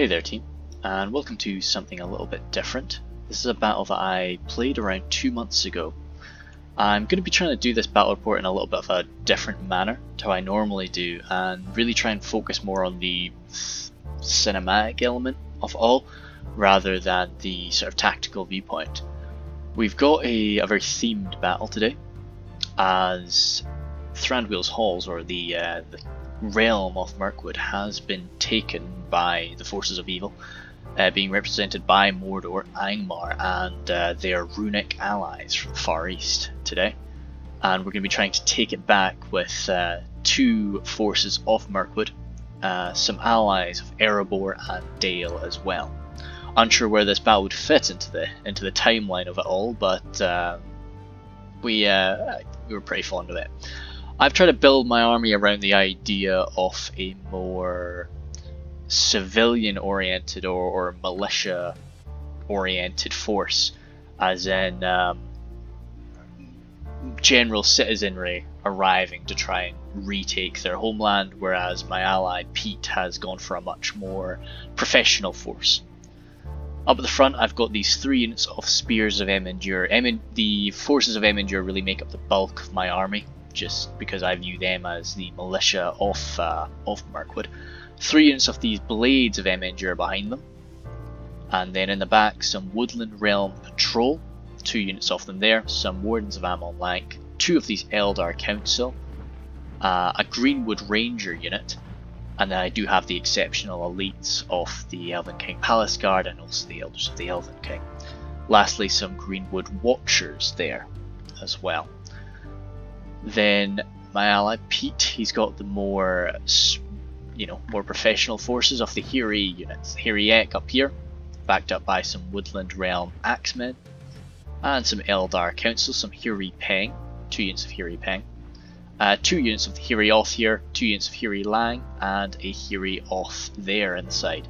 Hey there team, and welcome to something a little bit different. This is a battle that I played around 2 months ago. I'm going to be trying to do this battle report in a little bit of a different manner to how I normally do, and really try and focus more on the cinematic element of all, rather than the sort of tactical viewpoint. We've got a very themed battle today, as Thranduil's halls, or the realm of Mirkwood, has been taken by the forces of evil, being represented by Mordor, Angmar, and their runic allies from the Far East today. And we're going to be trying to take it back with two forces of Mirkwood, some allies of Erebor and Dale as well. Unsure where this battle would fit into the timeline of it all, but we were pretty fond of it. I've tried to build my army around the idea of a more civilian-oriented or militia-oriented force, as in general citizenry arriving to try and retake their homeland, whereas my ally Pete has gone for a much more professional force. Up at the front, I've got these 3 units of Spears of Emendur. The forces of Emendur really make up the bulk of my army, just because I view them as the militia of Mirkwood. 3 units of these Blades of Emendur behind them, and then in the back some Woodland Realm Patrol, 2 units of them there, some Wardens of Amon Lank, 2 of these Eldar Council, a Greenwood Ranger unit, and then I do have the exceptional elites of the Elven King Palace Guard and also the Elders of the Elven King. Lastly, some Greenwood Watchers there as well. Then my ally Pete, he's got the more professional forces of the Hiri units. Hiriek up here, backed up by some Woodland Realm Axemen, and some Eldar Council, some Hiri Peng, 2 units of Hiri Peng, 2 units of the Hiri Oth here, 2 units of Hiri Lang, and a Hiri Oth there inside.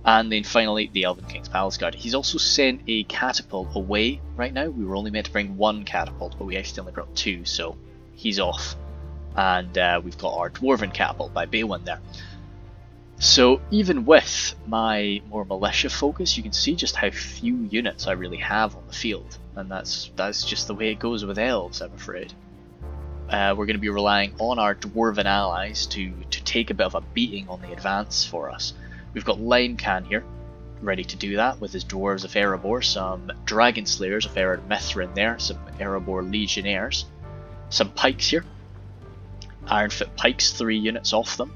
And then finally the Elven King's Palace Guard. He's also sent a catapult away right now. We were only meant to bring 1 catapult, but we accidentally brought 2, so he's off. And we've got our Dwarven catapult by Beowyn there. So even with my more militia focus, you can see just how few units I really have on the field. And that's just the way it goes with elves, I'm afraid. We're going to be relying on our Dwarven allies to take a bit of a beating on the advance for us. We've got Limecan here, ready to do that with his Dwarves of Erebor, some Dragon Slayers of Ered Mithrin there, some Erebor Legionnaires, some Pikes here, Ironfoot Pikes, 3 units off them.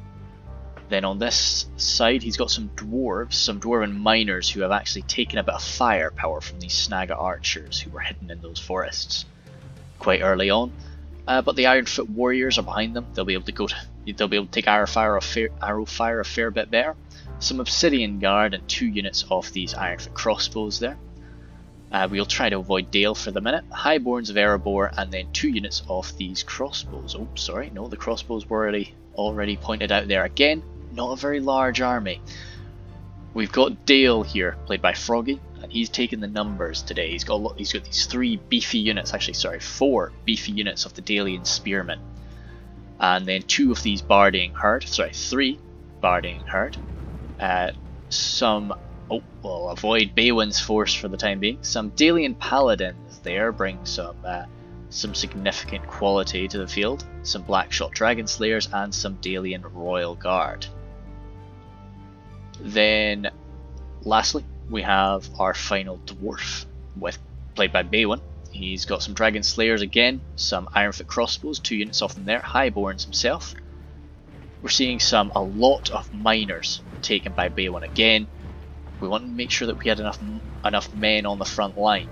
Then on this side he's got some Dwarves, some Dwarven Miners who have actually taken a bit of firepower from these Snaga Archers who were hidden in those forests quite early on. But the Ironfoot Warriors are behind them. They'll be able to take arrow fire a fair bit better. Some Obsidian Guard and 2 units of these Ironfoot crossbows there. We'll try to avoid Dale for the minute. Highborns of Erebor, and then 2 units of these crossbows. Oh, sorry, no, the crossbows were already pointed out there. Again, not a very large army. We've got Dale here, played by Froggy, and he's taken the numbers today. He's got these 3 beefy units, actually sorry, 4 beefy units of the Dalian Spearmen, and then 2 of these 3 Bardying Herd. We'll avoid Beowyn's force for the time being. Some Dalian Paladins there bring some significant quality to the field. Some Blackshot Dragon Slayers and some Dalian Royal Guard. Then, lastly, we have our final Dwarf, played by Beowyn. He's got some Dragon Slayers again, some Ironfoot crossbows, 2 units of them there, Highborns himself. We're seeing a lot of Miners taken by Beowyn again. We want to make sure that we had enough men on the front line.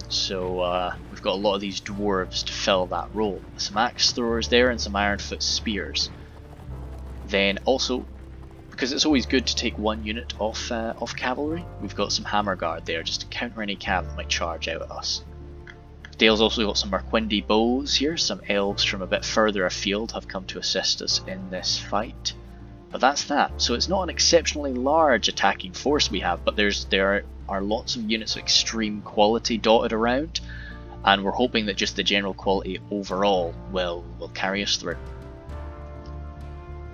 So we've got a lot of these Dwarves to fill that role. Some Axe Throwers there and some Ironfoot Spears. Then also, because it's always good to take 1 unit off cavalry, we've got some Hammer Guard there just to counter any cav that might charge out at us. Dale's also got some Merquindi bows here. Some elves from a bit further afield have come to assist us in this fight. But that's that. So it's not an exceptionally large attacking force we have, but there are lots of units of extreme quality dotted around, and we're hoping that just the general quality overall will carry us through.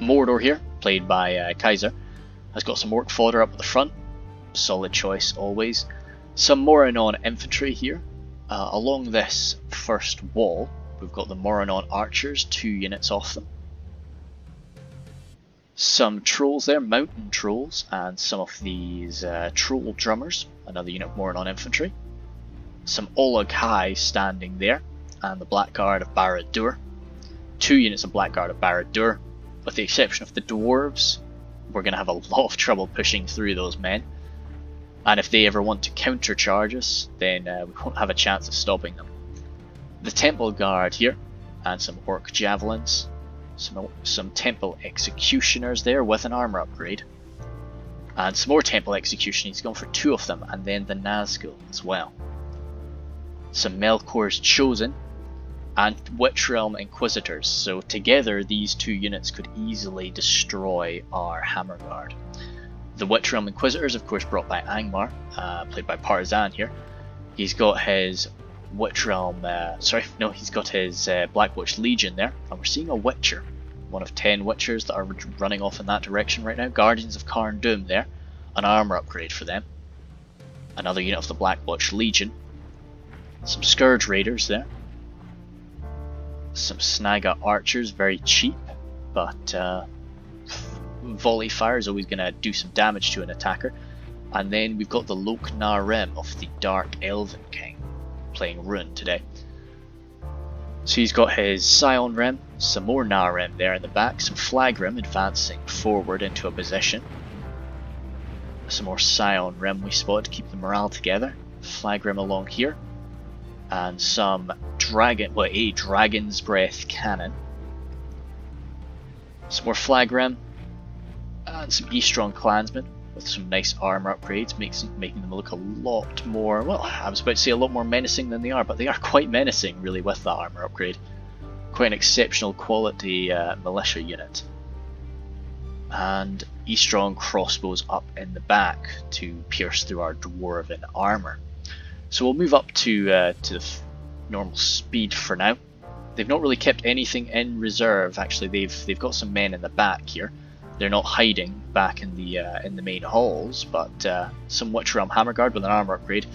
Mordor here, played by Kaiser. has got some orc fodder up at the front, solid choice always. Some Moranon infantry here. Along this first wall, we've got the Moranon archers, 2 units off them. Some trolls there, mountain trolls, and some of these troll drummers, another unit of Moranon infantry. Some Oleg High standing there, and the Blackguard of Barad-dûr. 2 units of Blackguard of Barad-dûr. With the exception of the dwarves, we're going to have a lot of trouble pushing through those men. And if they ever want to countercharge us, then we won't have a chance of stopping them. The Temple Guard here, and some Orc Javelins. Some Temple Executioners there with an armor upgrade. And some more Temple Execution, he's gone for 2 of them, and then the Nazgul as well. Some Melkor's Chosen, and Witchrealm Inquisitors, so together these 2 units could easily destroy our Hammer Guard. The Witchrealm Inquisitors, of course, brought by Angmar, played by Partizan here. He's got his Witchrealm, he's got his Black Witch Legion there, and we're seeing a Witcher, one of 10 Witchers that are running off in that direction right now. Guardians of Karn Dûm there, an armor upgrade for them. Another unit of the Black Witch Legion. Some Scourge Raiders there. Some Snaga Archers, very cheap, but volley fire is always going to do some damage to an attacker. And then we've got the Lok Narem of the Dark Elven King, playing Rune today. So he's got his Scion Rem, some more Narem there in the back, some Flagrem advancing forward into a position. Some more Scion Rem we spot to keep the morale together. Flagrem along here. And some a Dragon's Breath Cannon. Some more Flagrem. And some Eastron Clansmen with some nice armor upgrades, making them look a lot more, well, I was about to say a lot more menacing than they are, but they are quite menacing really with that armor upgrade. Quite an exceptional quality militia unit. And Eastron crossbows up in the back to pierce through our dwarven armor. So we'll move up to the normal speed for now. They've not really kept anything in reserve. Actually, they've got some men in the back here. They're not hiding back in the main halls, but some Witchrealm Hammerguard with an armor upgrade.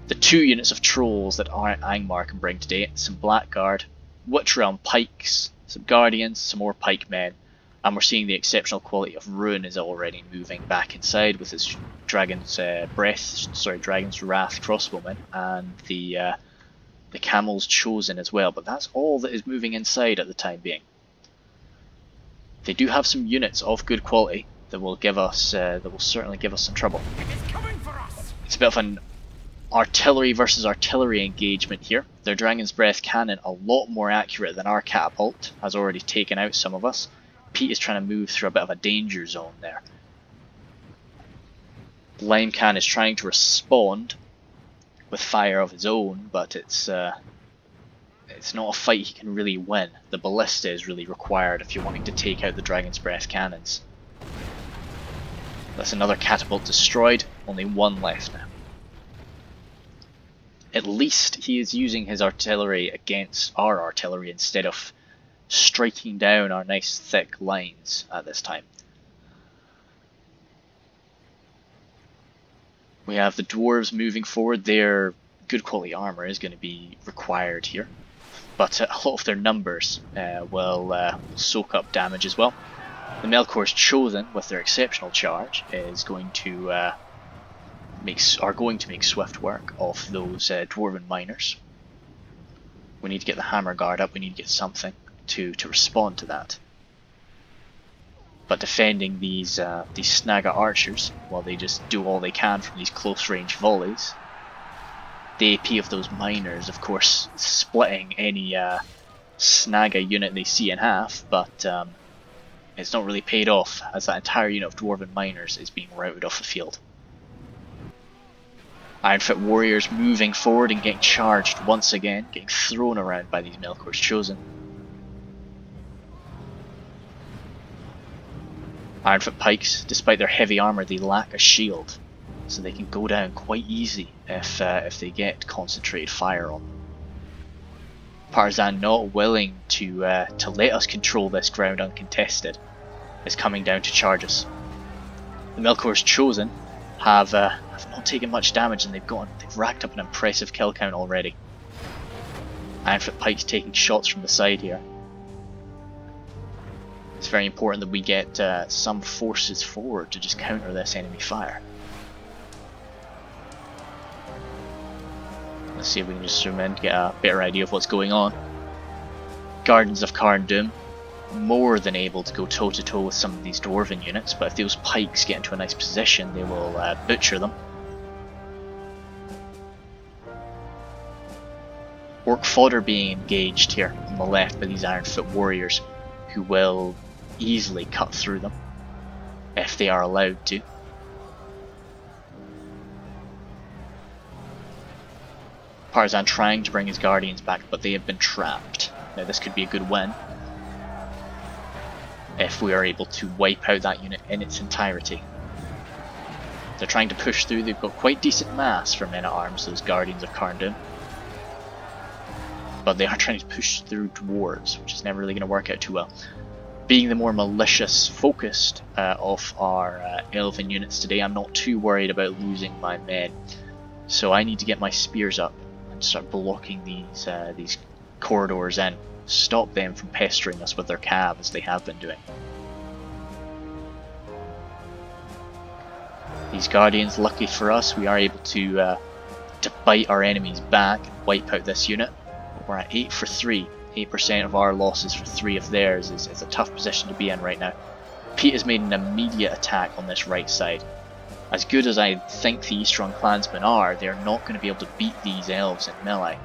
The 2 units of trolls that Angmar can bring today. Some Blackguard, Witchrealm Pikes, some Guardians, some more Pikemen, and we're seeing the exceptional quality of Rune is already moving back inside with his Dragon's Wrath crossbowmen and the Camel's Chosen as well. But that's all that is moving inside at the time being. They do have some units of good quality that will certainly give us some trouble. It's a bit of an artillery versus artillery engagement here. Their Dragon's Breath cannon, a lot more accurate than our catapult, has already taken out some of us. Pete is trying to move through a bit of a danger zone there. Limecan is trying to respond with fire of his own, but it's not a fight he can really win. The ballista is really required if you're wanting to take out the Dragon's Breath cannons. That's another catapult destroyed, only 1 left now. At least he is using his artillery against our artillery instead of striking down our nice thick lines at this time. We have the dwarves moving forward. Their good quality armor is going to be required here, but a lot of their numbers will soak up damage as well. The Melkor's Chosen, with their exceptional charge, is going to make swift work of those dwarven miners. We need to get the Hammer Guard up. We need to get something to respond to that. But defending these Snaga archers, while they just do all they can from these close range volleys, the AP of those miners, of course, splitting any Snaga unit they see in half, but it's not really paid off, as that entire unit of dwarven miners is being routed off the field. Ironfoot warriors moving forward and getting charged once again, getting thrown around by these Melkor's Chosen. Ironfoot pikes, despite their heavy armor, they lack a shield, so they can go down quite easy if they get concentrated fire on them. Partizan, not willing to let us control this ground uncontested, is coming down to charge us. The Melkor's Chosen have not taken much damage, and they've racked up an impressive kill count already. Ironfoot Pike's taking shots from the side here. It's very important that we get some forces forward to just counter this enemy fire. Let's see if we can just zoom in to get a better idea of what's going on. Guardians of Thranduil, more than able to go toe to toe with some of these dwarven units, but if those pikes get into a nice position, they will butcher them. Orc fodder being engaged here on the left by these Ironfoot warriors, who will easily cut through them if they are allowed to. Partisan trying to bring his guardians back, but they have been trapped. Now this could be a good win if we are able to wipe out that unit in its entirety. They're trying to push through. They've got quite decent mass for men-at-arms, those Guardians of Thranduil, but they are trying to push through dwarves, which is never really going to work out too well. Being the more malicious focused of our elven units today, I'm not too worried about losing my men, so I need to get my spears up and start blocking these corridors in, stop them from pestering us with their cav as they have been doing. These guardians, lucky for us, we are able to bite our enemies back, wipe out this unit. We're at 8 for 3. 8% of our losses for 3 of theirs is a tough position to be in right now. Pete has made an immediate attack on this right side. As good as I think the Eastron clansmen are, they're not going to be able to beat these elves in melee.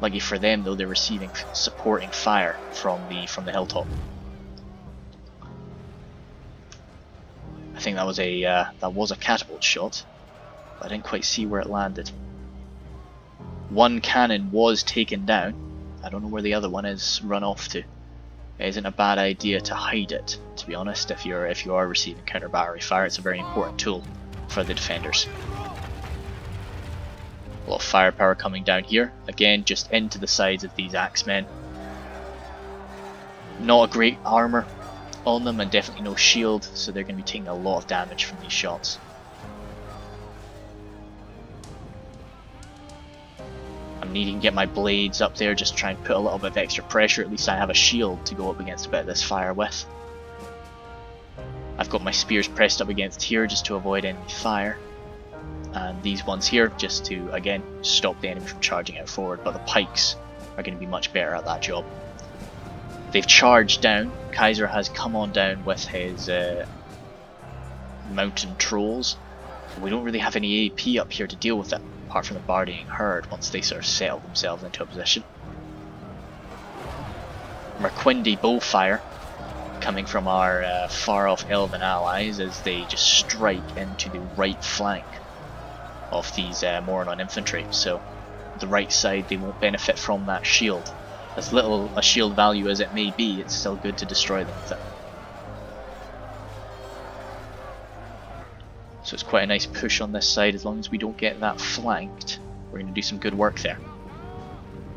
Lucky for them though, they're receiving supporting fire from the hilltop. I think that was a catapult shot, but I didn't quite see where it landed. One cannon was taken down. I don't know where the other one is run off to. It isn't a bad idea to hide it, to be honest. If you are receiving counter battery fire, it's a very important tool for the defenders. A lot of firepower coming down here, again just into the sides of these axemen. Not a great armor on them, and definitely no shield, so they're going to be taking a lot of damage from these shots. I'm needing to get my blades up there, just try and put a little bit of extra pressure. At least I have a shield to go up against a bit of this fire with. I've got my spears pressed up against here just to avoid enemy fire, and these ones here just to again stop the enemy from charging out forward, but the pikes are going to be much better at that job. They've charged down. Kaiser has come on down with his mountain trolls. We don't really have any AP up here to deal with it, apart from the Bardying Herd once they sort of settle themselves into a position. Merquindi Bowfire coming from our far off elven allies as they just strike into the right flank of these Moranon infantry, so the right side they won't benefit from that shield. As little a shield value as it may be, it's still good to destroy them with it. So it's quite a nice push on this side. As long as we don't get that flanked, we're going to do some good work there.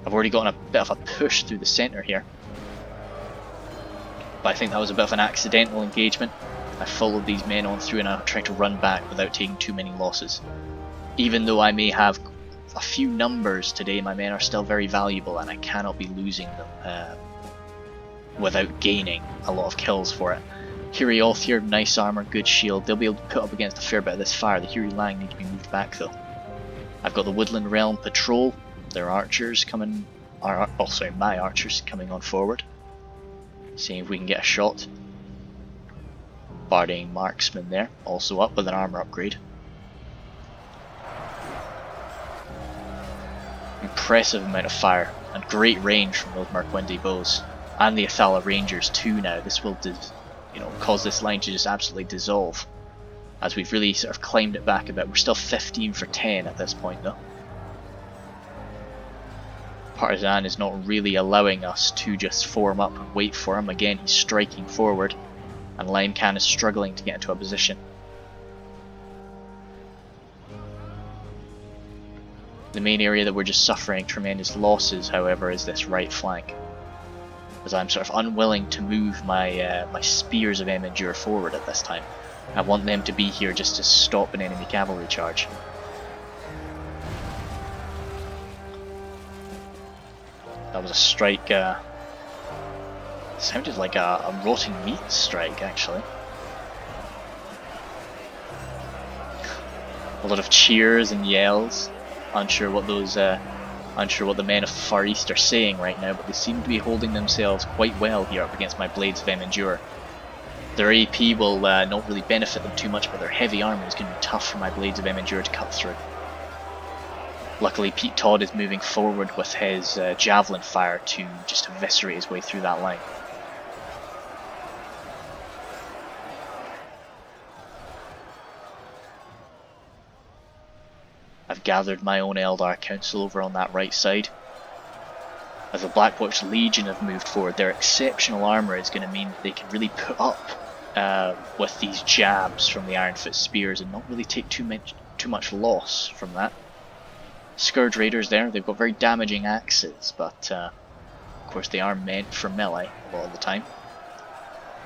I've already gotten a bit of a push through the centre here, but I think that was a bit of an accidental engagement. I followed these men on through and I tried to run back without taking too many losses. Even though I may have a few numbers today, my men are still very valuable and I cannot be losing them without gaining a lot of kills for it. Hirioth here, nice armor, good shield. They'll be able to put up against a fair bit of this fire. The Hiri Lang need to be moved back though. I've got the Woodland Realm Patrol, their archers coming, my archers coming on forward. Seeing if we can get a shot. Bardying Marksman there, also up with an armor upgrade. Impressive amount of fire and great range from those Merquindi bows, and the Athala Rangers too now. This will cause this line to just absolutely dissolve, as we've really sort of climbed it back a bit. We're still 15 for 10 at this point though. Partisan is not really allowing us to just form up and wait for him. Again, he's striking forward, and Limecan is struggling to get into a position. The main area that we're just suffering tremendous losses, however, is this right flank, as I'm sort of unwilling to move my my spears of Emendure forward at this time. I want them to be here just to stop an enemy cavalry charge. That was a strike, sounded like a rotting meat strike actually. A lot of cheers and yells. Unsure what those, unsure what the men of the Far East are saying right now, but they seem to be holding themselves quite well here up against my Blades of Emendure. Their AP will not really benefit them too much, but their heavy armour is going to be tough for my Blades of Emendure to cut through. Luckily, Pete Todd is moving forward with his javelin fire to just eviscerate his way through that line. I've gathered my own Eldar Council over on that right side. As the Blackwatch Legion have moved forward, their exceptional armour is going to mean that they can really put up with these jabs from the Ironfoot spears and not really take too much loss from that. Scourge Raiders there, they've got very damaging axes, but of course they are meant for melee a lot of the time.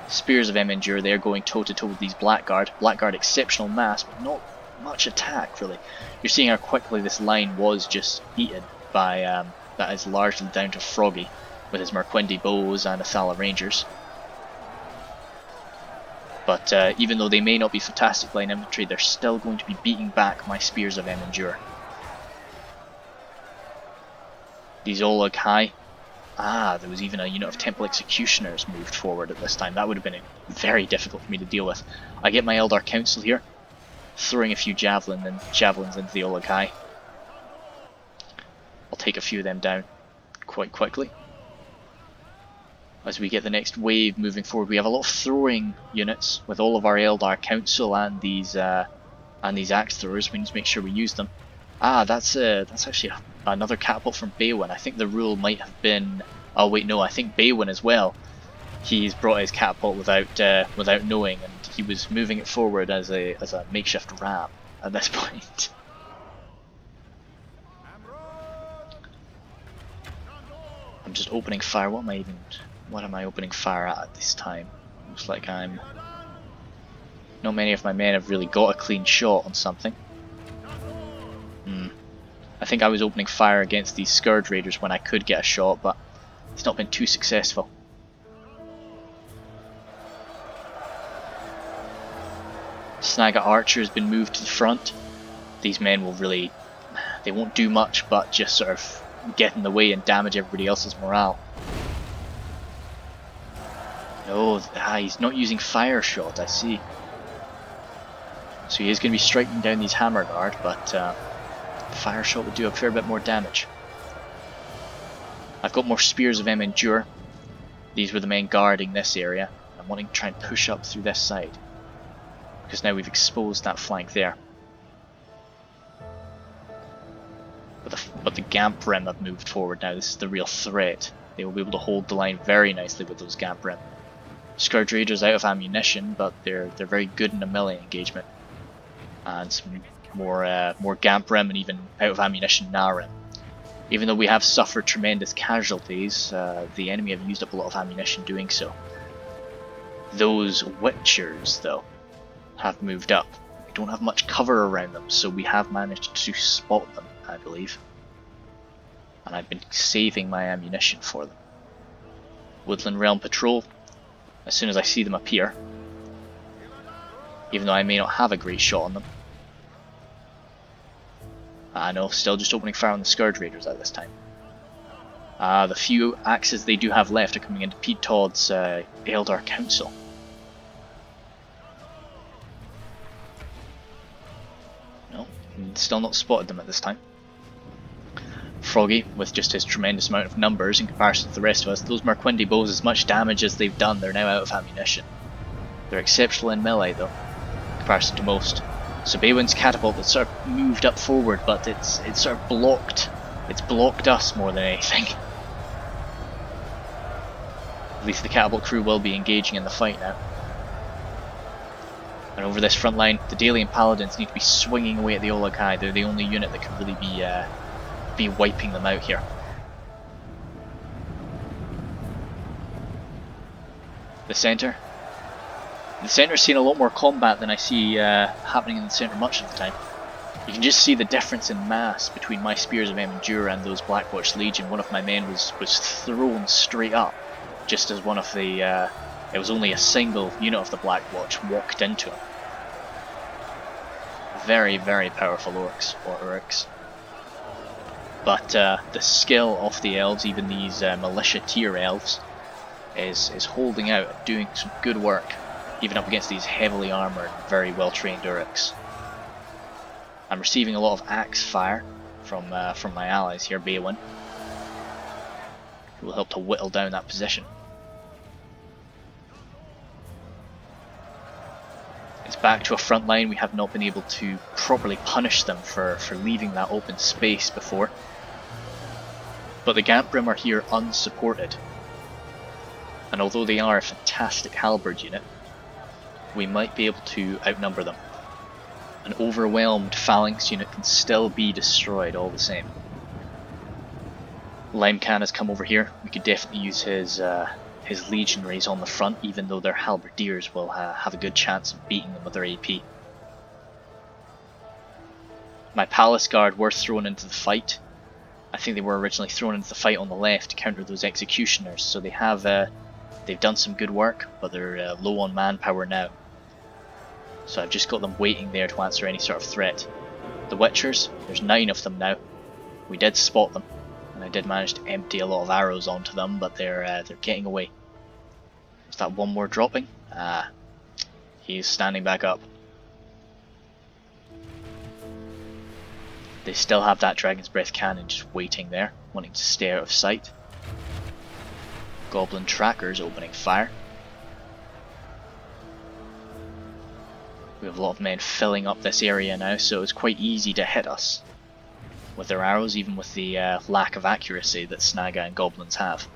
Spears of Emendure, they're going toe to toe with these Blackguard. Blackguard exceptional mass, but not much attack really. You're seeing how quickly this line was just eaten by, that is largely down to Froggy with his Merquendi bows and Athala Rangers. But even though they may not be fantastic line infantry, they're still going to be beating back my Spears of Emendure. These Oleg High. Ah, there was even a unit of Temple Executioners moved forward at this time. That would have been very difficult for me to deal with. I get my Eldar Council here, throwing a few javelins into the Oleg High. I'll take a few of them down quite quickly. As we get the next wave moving forward, we have a lot of throwing units with all of our Eldar Council and these axe throwers. We need to make sure we use them. Ah, that's actually another catapult from Beowyn. I think the rule might have been. Oh wait, no, I think Beowyn as well. He's brought his catapult without knowing, and he was moving it forward as a makeshift ram at this point. I'm just opening fire. What am I opening fire at this time? Looks like not many of my men have really got a clean shot on something. I think I was opening fire against these Scourge Raiders when I could get a shot, but it's not been too successful. Snaga Archer has been moved to the front. These men will really, they won't do much but just sort of get in the way and damage everybody else's morale. No, he's not using fire shot, I see. So he is going to be striking down these hammer guard, but fire shot would do a fair bit more damage. I've got more Spears of Emendure. These were the men guarding this area. I'm wanting to try and push up through this side, because now we've exposed that flank there. But the Gamp Rim have moved forward now. This is the real threat. They will be able to hold the line very nicely with those Gamp Rim. Scourge Raiders out of ammunition, but they're very good in a melee engagement. And some more Gamp Rim and even out of ammunition Narim. Even though we have suffered tremendous casualties, the enemy have used up a lot of ammunition doing so. Those Witchers, though, have moved up. We don't have much cover around them, so we have managed to spot them, I believe. And I've been saving my ammunition for them. Woodland Realm Patrol, as soon as I see them appear, even though I may not have a great shot on them. No, still just opening fire on the Scourge Raiders at this time. The few axes they do have left are coming into Pete Todd's Eldar Council. No, still not spotted them at this time. Froggy, with just his tremendous amount of numbers in comparison to the rest of us, those Merquendi bows, as much damage as they've done, they're now out of ammunition. They're exceptional in melee though, in comparison to most. So Beowyn's catapult has sort of moved up forward, but it's sort of blocked. It's blocked us more than anything. At least the catapult crew will be engaging in the fight now. And over this front line, the Dalian Paladins need to be swinging away at the Olakai. They're the only unit that can really be wiping them out here. The centre. The centre's seen a lot more combat than I see happening in the centre much of the time. You can just see the difference in mass between my Spears of Emendura and those Blackwatch Legion. One of my men was thrown straight up, just as one of the, it was only a single unit of the Blackwatch walked into him. Very, very powerful orcs, or Orcs. But the skill of the elves, even these militia tier elves, is holding out and doing some good work, even up against these heavily armoured, very well trained Orcs. I'm receiving a lot of axe fire from my allies here, Beowyn, who will help to whittle down that position. It's back to a front line. We have not been able to properly punish them for leaving that open space before. But the Gantbrim are here unsupported. And although they are a fantastic halberd unit, we might be able to outnumber them. An overwhelmed phalanx unit can still be destroyed all the same. Limecan has come over here. We could definitely use his legionaries on the front, even though their halberdiers will have a good chance of beating them with their AP. My Palace Guard were thrown into the fight. I think they were originally thrown into the fight on the left to counter those executioners, so they have they've done some good work, but they're low on manpower now. So I've just got them waiting there to answer any sort of threat. The Witchers, there's 9 of them now. We did spot them, and I did manage to empty a lot of arrows onto them, but they're getting away. Is that one more dropping? Ah, he's standing back up. They still have that Dragon's Breath cannon just waiting there, wanting to stay out of sight. Goblin trackers opening fire. We have a lot of men filling up this area now, so it's quite easy to hit us with their arrows, even with the lack of accuracy that Snaga and Goblins have.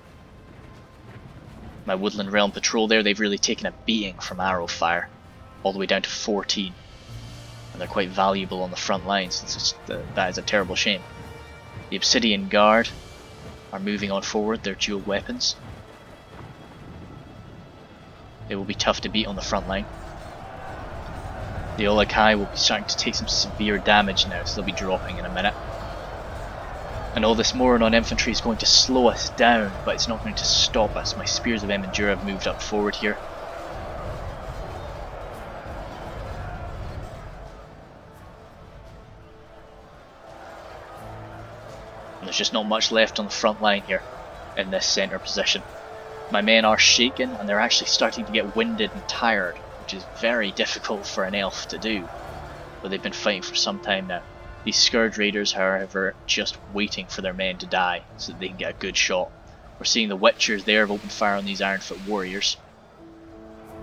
My Woodland Realm Patrol there, they've really taken a beating from arrow fire, all the way down to 14. And they're quite valuable on the front lines, that is a terrible shame. The Obsidian Guard are moving on forward, their dual weapons. They will be tough to beat on the front line. The Olakai will be starting to take some severe damage now, so they'll be dropping in a minute. And all this Moradon infantry is going to slow us down, but it's not going to stop us. My Spears of Emendura have moved up forward here. And there's just not much left on the front line here in this centre position. My men are shaken, and they're actually starting to get winded and tired, which is very difficult for an elf to do, but they've been fighting for some time now. These Scourge Raiders, however, just waiting for their men to die so that they can get a good shot. We're seeing the Witchers there have opened fire on these Ironfoot warriors.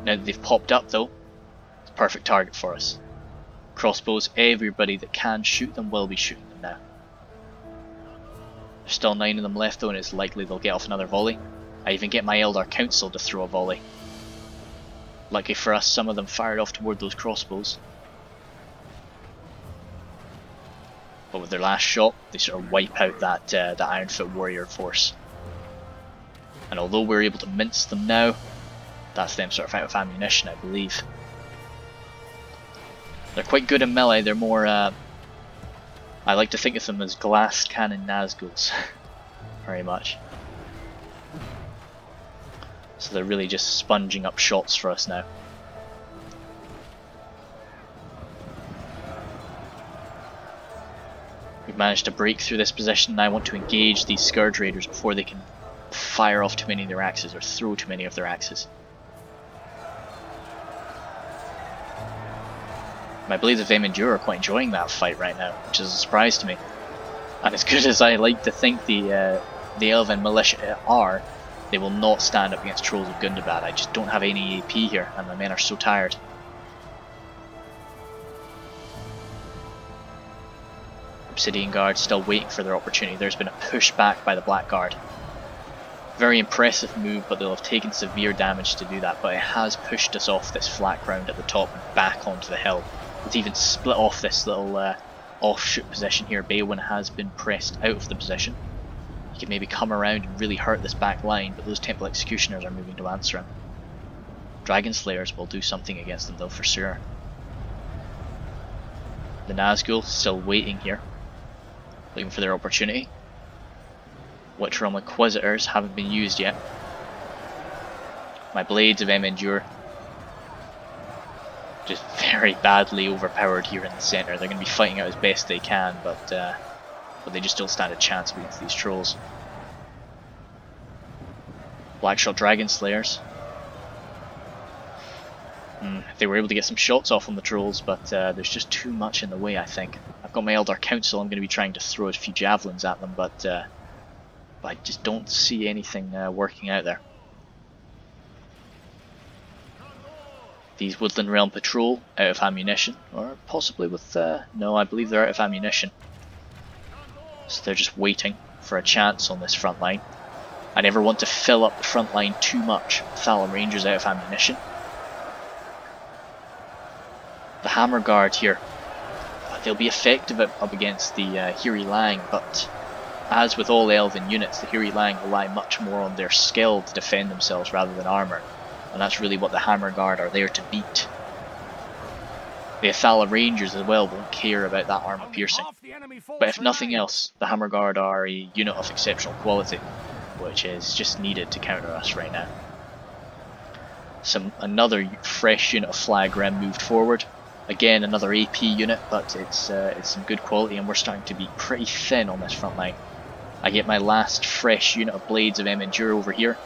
Now that they've popped up though, it's a perfect target for us. Crossbows, everybody that can shoot them will be shooting them now. There's still 9 of them left though, and it's likely they'll get off another volley. I even get my Eldar Council to throw a volley. Lucky for us, some of them fired off toward those crossbows. But with their last shot, they sort of wipe out that Ironfoot warrior force. And although we're able to mince them now, that's them sort of out of ammunition, I believe. They're quite good in melee. They're more, I like to think of them as glass cannon Nazguls, very much. So they're really just sponging up shots for us now. We've managed to break through this position, and I want to engage these Scourge Raiders before they can fire off too many of their axes or throw too many of their axes. My Blades of Emendura are quite enjoying that fight right now, which is a surprise to me. And as good as I like to think the Elven militia are, they will not stand up against Trolls of Gundabad. I just don't have any AP here, and my men are so tired. Obsidian Guard still waiting for their opportunity. There's been a pushback by the Black Guard. Very impressive move, but they'll have taken severe damage to do that, but it has pushed us off this flat ground at the top and back onto the hill. It's even split off this little offshoot position here. Beowyn has been pressed out of the position. He can maybe come around and really hurt this back line, but those Temple Executioners are moving to answer him. Dragon Slayers will do something against them though, for sure. The Nazgul still waiting here, looking for their opportunity. Witch Realm Inquisitors haven't been used yet. My Blades of Emendure just very badly overpowered here in the centre. They're going to be fighting out as best they can, but they just don't stand a chance against these trolls. Blackshot Dragon Slayers. They were able to get some shots off on the trolls, but there's just too much in the way, I think. I've got my Eldar Council. I'm going to be trying to throw a few javelins at them, but I just don't see anything working out there. These Woodland Realm Patrol out of ammunition, or possibly with... no, I believe they're out of ammunition. So they're just waiting for a chance on this front line. I never want to fill up the front line too much. Thalam Rangers out of ammunition. The Hammer Guard here, they'll be effective up against the Hiri Lang, but as with all Elven units, the Hiri Lang rely much more on their skill to defend themselves rather than armour, and that's really what the Hammer Guard are there to beat. The Athala Rangers as well won't care about that armour piercing, but if nothing else, the Hammer Guard are a unit of exceptional quality, which is just needed to counter us right now. Another fresh unit of Flag Rim moved forward. Again, another AP unit, but it's some good quality, and we're starting to be pretty thin on this front line. I get my last fresh unit of Blades of Emendure over here.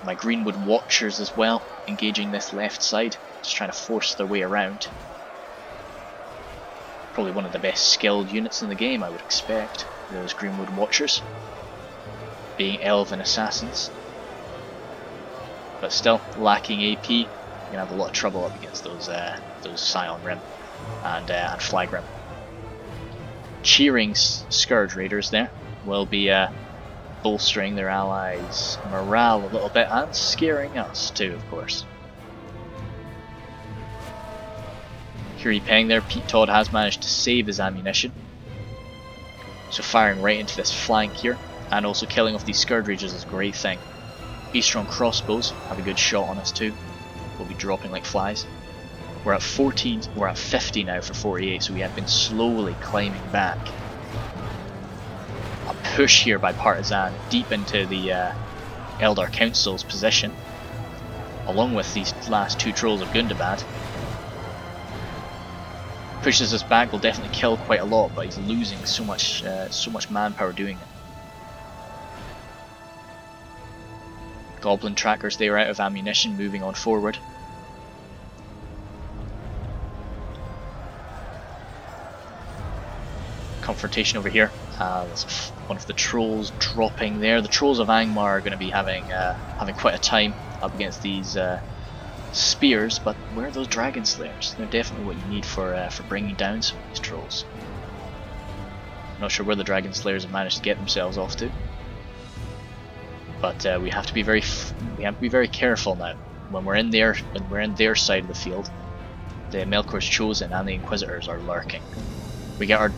My Greenwood Watchers as well, engaging this left side, just trying to force their way around. Probably one of the best skilled units in the game, I would expect, those Greenwood Watchers, being Elven Assassins. But still, lacking AP, you're going to have a lot of trouble up against those Scion Rim and Flag Rim. Cheering Scourge Raiders there will be bolstering their allies' morale a little bit, and scaring us too, of course. Hiri Peng there, Pete Todd has managed to save his ammunition. So firing right into this flank here, and also killing off these Scourge Raiders is a great thing. Beastron Crossbows have a good shot on us too. We'll be dropping like flies. We're at 14, we're at 50 now for 48, so we have been slowly climbing back. A push here by Partisan deep into the Eldar Council's position, along with these last two Trolls of Gundabad. Pushes us back, will definitely kill quite a lot, but he's losing so much manpower doing it. Goblin Trackers, they are out of ammunition, moving on forward. Confrontation over here. That's one of the Trolls dropping there. The Trolls of Angmar are going to be having quite a time up against these spears, but where are those Dragon Slayers? They're definitely what you need for bringing down some of these Trolls. Not sure where the Dragon Slayers have managed to get themselves off to, but we have to be very careful now when we're in their side of the field. The Melkor's Chosen and the Inquisitors are lurking. We get our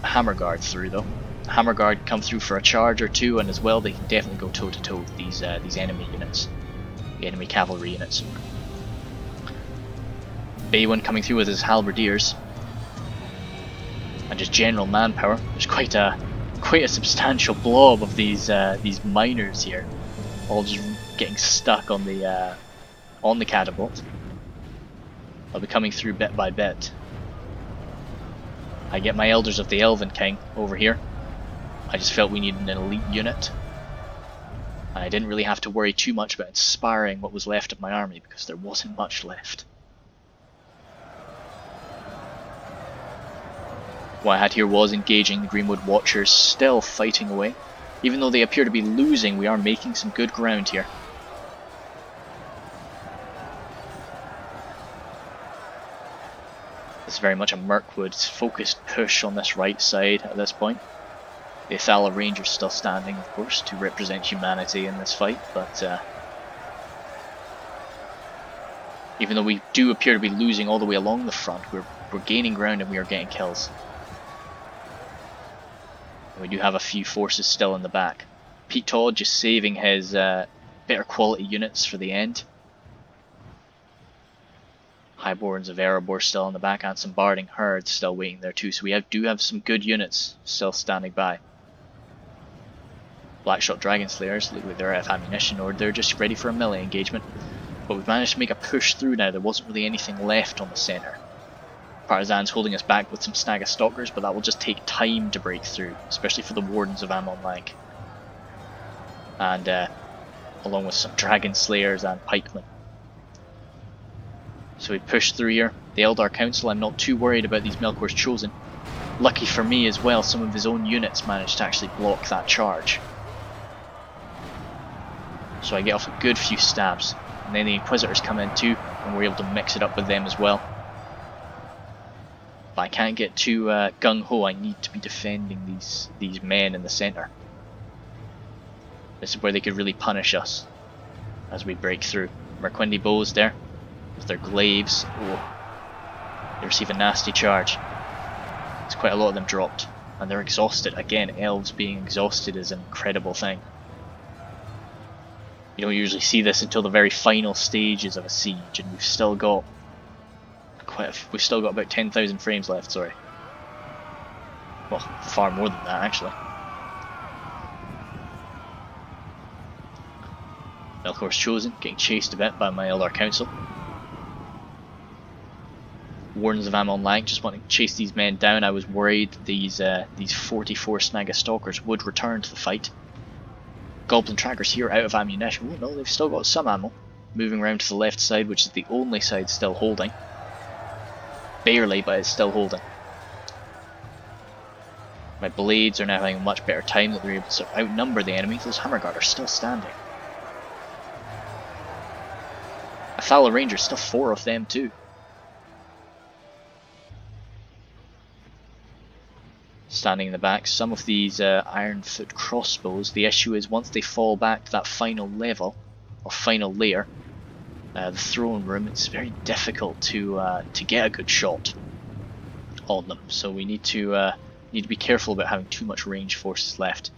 Hammer Guard through though. Hammer Guard come through for a charge or two, and as well they can definitely go toe to toe with these enemy units, the enemy cavalry units. Baywin coming through with his halberdiers and just general manpower. There's quite a substantial blob of these miners here, all just getting stuck on the catapult. They'll be coming through bit by bit. I get my Elders of the Elven King over here. I just felt we needed an elite unit, and I didn't really have to worry too much about inspiring what was left of my army, because there wasn't much left. What I had here was engaging the Greenwood Watchers, still fighting away. Even though they appear to be losing, we are making some good ground here. It's very much a Mirkwood focused push on this right side at this point. The Athala Rangers still standing, of course, to represent humanity in this fight, but even though we do appear to be losing all the way along the front, we're gaining ground and we are getting kills. We do have a few forces still in the back. Pete Todd just saving his better quality units for the end. Highborns of Erebor still on the back, and some Barding herds still waiting there too, so we do have some good units still standing by. Blackshot Dragon Slayers look like they're out of ammunition, or they're just ready for a melee engagement. But we've managed to make a push through now. There wasn't really anything left on the centre. Partisans holding us back with some Snagga Stalkers, but that will just take time to break through, especially for the Wardens of Amon Lank. And along with some Dragon Slayers and Pikemen. So we push through here. The Eldar Council, I'm not too worried about these Melkor's Chosen. Lucky for me as well, some of his own units managed to actually block that charge. So I get off a good few stabs. And then the Inquisitors come in too, and we're able to mix it up with them as well. But I can't get too gung-ho. I need to be defending these men in the centre. This is where they could really punish us as we break through. Merquendi bows there with their glaives. Oh, they receive a nasty charge. There's quite a lot of them dropped, and they're exhausted. Again, elves being exhausted is an incredible thing. You don't usually see this until the very final stages of a siege, and we've still got about 10,000 frames left. Sorry, well, far more than that actually. Melkor's Chosen getting chased a bit by my Eldar Council. Wardens of Amon Lank just wanting to chase these men down. I was worried these 44 Snagga Stalkers would return to the fight. Goblin Trackers here out of ammunition. Oh no, they've still got some ammo. Moving around to the left side, which is the only side still holding. Barely, but it's still holding. My blades are now having a much better time, that they're able to outnumber the enemy. Those Hammerguard are still standing. Athala Rangers, still 4 of them too. Standing in the back, some of these Ironfoot crossbows, the issue is once they fall back to that final level, or final layer, the throne room, it's very difficult to get a good shot on them. So we need to be careful about having too much range forces left.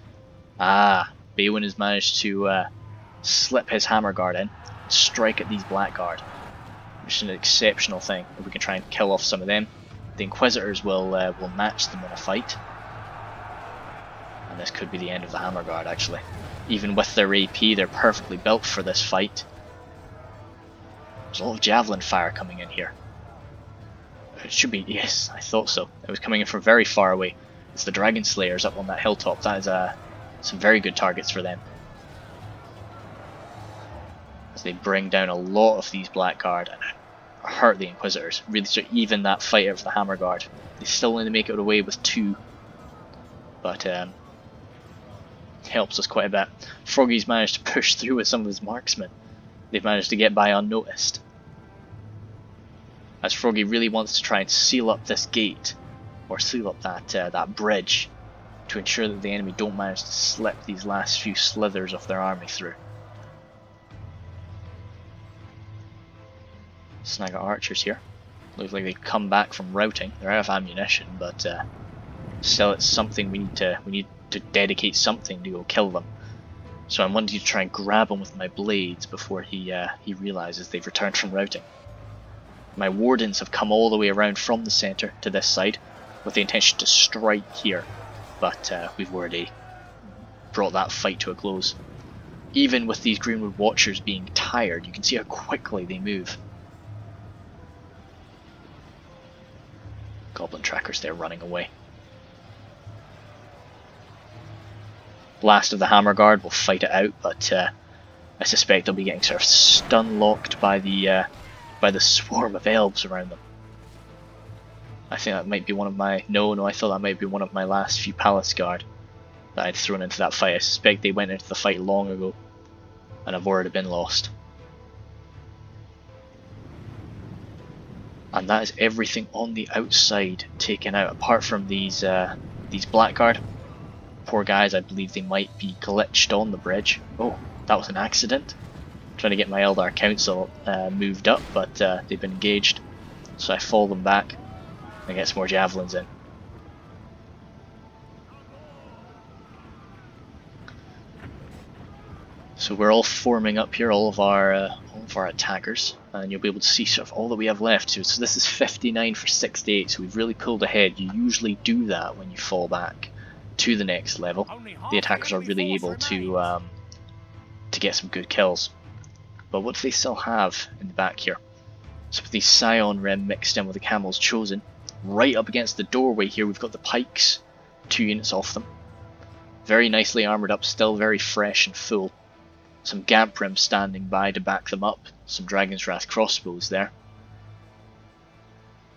Beowyn has managed to slip his Hammerguard in, strike at these Blackguard, which is an exceptional thing. If we can try and kill off some of them. The Inquisitors will match them in a fight, and this could be the end of the Hammerguard actually. Even with their AP, they're perfectly built for this fight. There's a lot of javelin fire coming in here. It should be, yes, I thought so. It was coming in from very far away. It's the Dragon Slayers up on that hilltop. That is some very good targets for them. As they bring down a lot of these Blackguard and hurt the Inquisitors, really to even that fight out for the Hammerguard. They still only make it away with 2, but helps us quite a bit. Froggy's managed to push through with some of his marksmen. They've managed to get by unnoticed. As Froggy really wants to try and seal up this gate, or seal up that bridge, to ensure that the enemy don't manage to slip these last few slithers of their army through. Snagga Archers here. Looks like they've come back from routing. They're out of ammunition, but still, it's something we need to dedicate something to go kill them. So I'm wanting to try and grab him with my blades before he realizes they've returned from routing. My Wardens have come all the way around from the centre to this side with the intention to strike here, but we've already brought that fight to a close. Even with these Greenwood Watchers being tired, you can see how quickly they move. Goblin Trackers there running away. Last of the Hammerguard will fight it out, but I suspect they'll be getting sort of stun locked by the swarm of elves around them. I think that might be one of my I thought that might be one of my last few Palace Guard that I'd thrown into that fight. I suspect they went into the fight long ago and have already been lost. And that is everything on the outside taken out, apart from these Blackguard. Poor guys, I believe they might be glitched on the bridge. Oh, that was an accident. I'm trying to get my Eldar Council moved up, but they've been engaged. So I fall them back and get some more javelins in. So we're all forming up here, all of our attackers, and you'll be able to see sort of all that we have left. So this is 59 for 68, so we've really pulled ahead. You usually do that when you fall back to the next level. The attackers are really able to get some good kills. But what do they still have in the back here? So with the Scion Rim mixed in with the Camels Chosen, right up against the doorway here we've got the Pikes, 2 units off them. Very nicely armoured up, still very fresh and full. Some Gamp Rim standing by to back them up, some Dragon's Wrath crossbows there.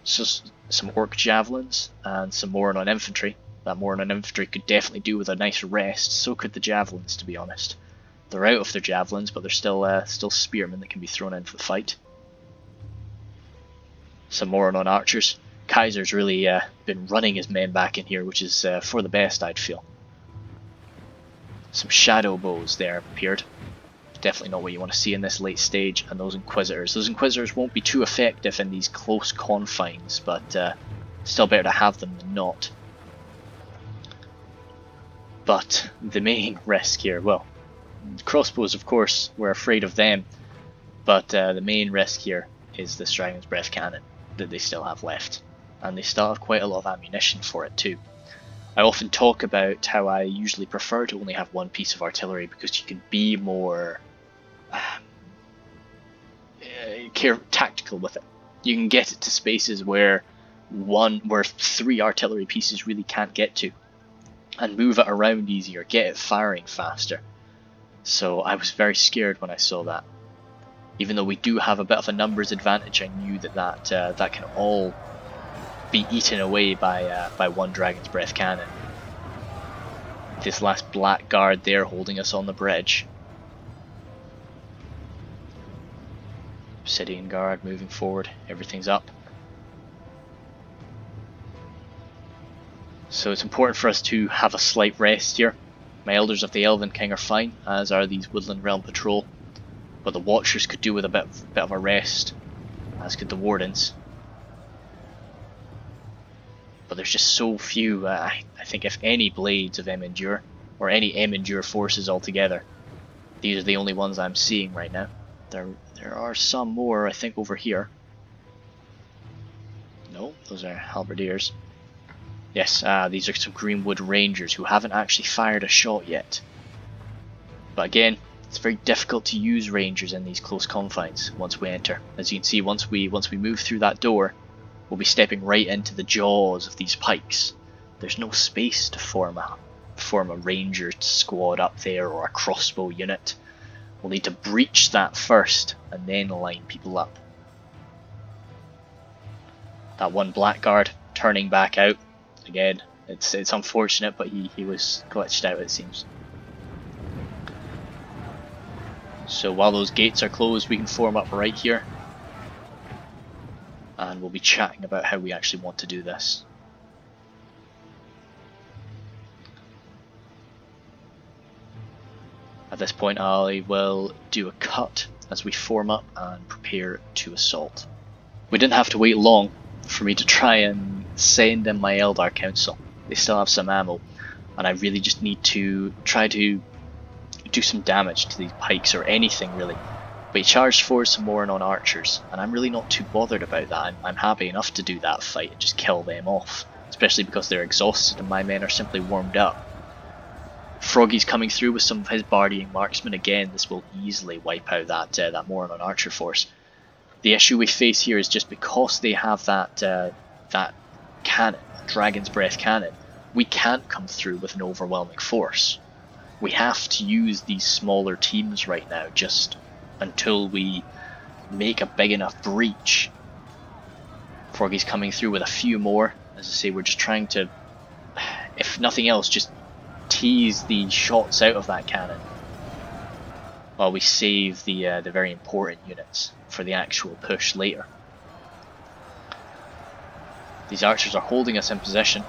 So some Orc Javelins and some Moranon Infantry. That Moranon Infantry could definitely do with a nice rest, so could the Javelins, to be honest. They're out of their Javelins, but they're still Spearmen that can be thrown in for the fight. Some Moranon Archers. Kaiser's really been running his men back in here, which is for the best, I'd feel. Some Shadow Bows there appeared. Definitely not what you want to see in this late stage. And those Inquisitors. Those Inquisitors won't be too effective in these close confines, but still better to have them than not. But the main risk here, well, crossbows, of course, we're afraid of them, but the main risk here is this Dragon's Breath Cannon that they still have left, and they still have quite a lot of ammunition for it too. I often talk about how I usually prefer to only have one piece of artillery because you can be more tactical with it. You can get it to spaces where 3 artillery pieces really can't get to, and move it around easier, get it firing faster. So I was very scared when I saw that. Even though we do have a bit of a numbers advantage, I knew that can all be eaten away by one Dragon's Breath cannon. This last black guard there holding us on the bridge. Obsidian Guard moving forward, everything's up. So it's important for us to have a slight rest here. My Elders of the Elven King are fine, as are these Woodland Realm Patrol, but the Watchers could do with a bit of a rest, as could the Wardens. But there's just so few. I think if any Blades of M-Endure, or any M-Endure forces altogether, these are the only ones I'm seeing right now. There are some more, I think, over here. No, those are Halberdiers. Yes, these are some Greenwood Rangers who haven't actually fired a shot yet. But again, it's very difficult to use Rangers in these close confines once we enter. As you can see, once we move through that door, we'll be stepping right into the jaws of these Pikes. There's no space to form a Ranger squad up there, or a crossbow unit. We'll need to breach that first and then line people up. That one Blackguard turning back out. Again, it's unfortunate, but he was glitched out, it seems. So while those gates are closed, we can form up right here, and we'll be chatting about how we actually want to do this. At this point, I will do a cut as we form up and prepare to assault. We didn't have to wait long for me to try and send in my Eldar Council. They still have some ammo, and I really just need to try to do some damage to these Pikes, or anything really. But he charged forward some Moranon Archers, and I'm really not too bothered about that. I'm happy enough to do that fight and just kill them off, especially because they're exhausted and my men are simply warmed up. Froggy's coming through with some of his Bardying Marksmen again. This will easily wipe out that Moranon Archer force. The issue we face here is just because they have that cannon, Dragon's Breath cannon, we can't come through with an overwhelming force. We have to use these smaller teams right now, just until we make a big enough breach. Froggy's coming through with a few more. As I say, we're just trying to, if nothing else, just tease the shots out of that cannon while we save the very important units for the actual push later. These archers are holding us in position.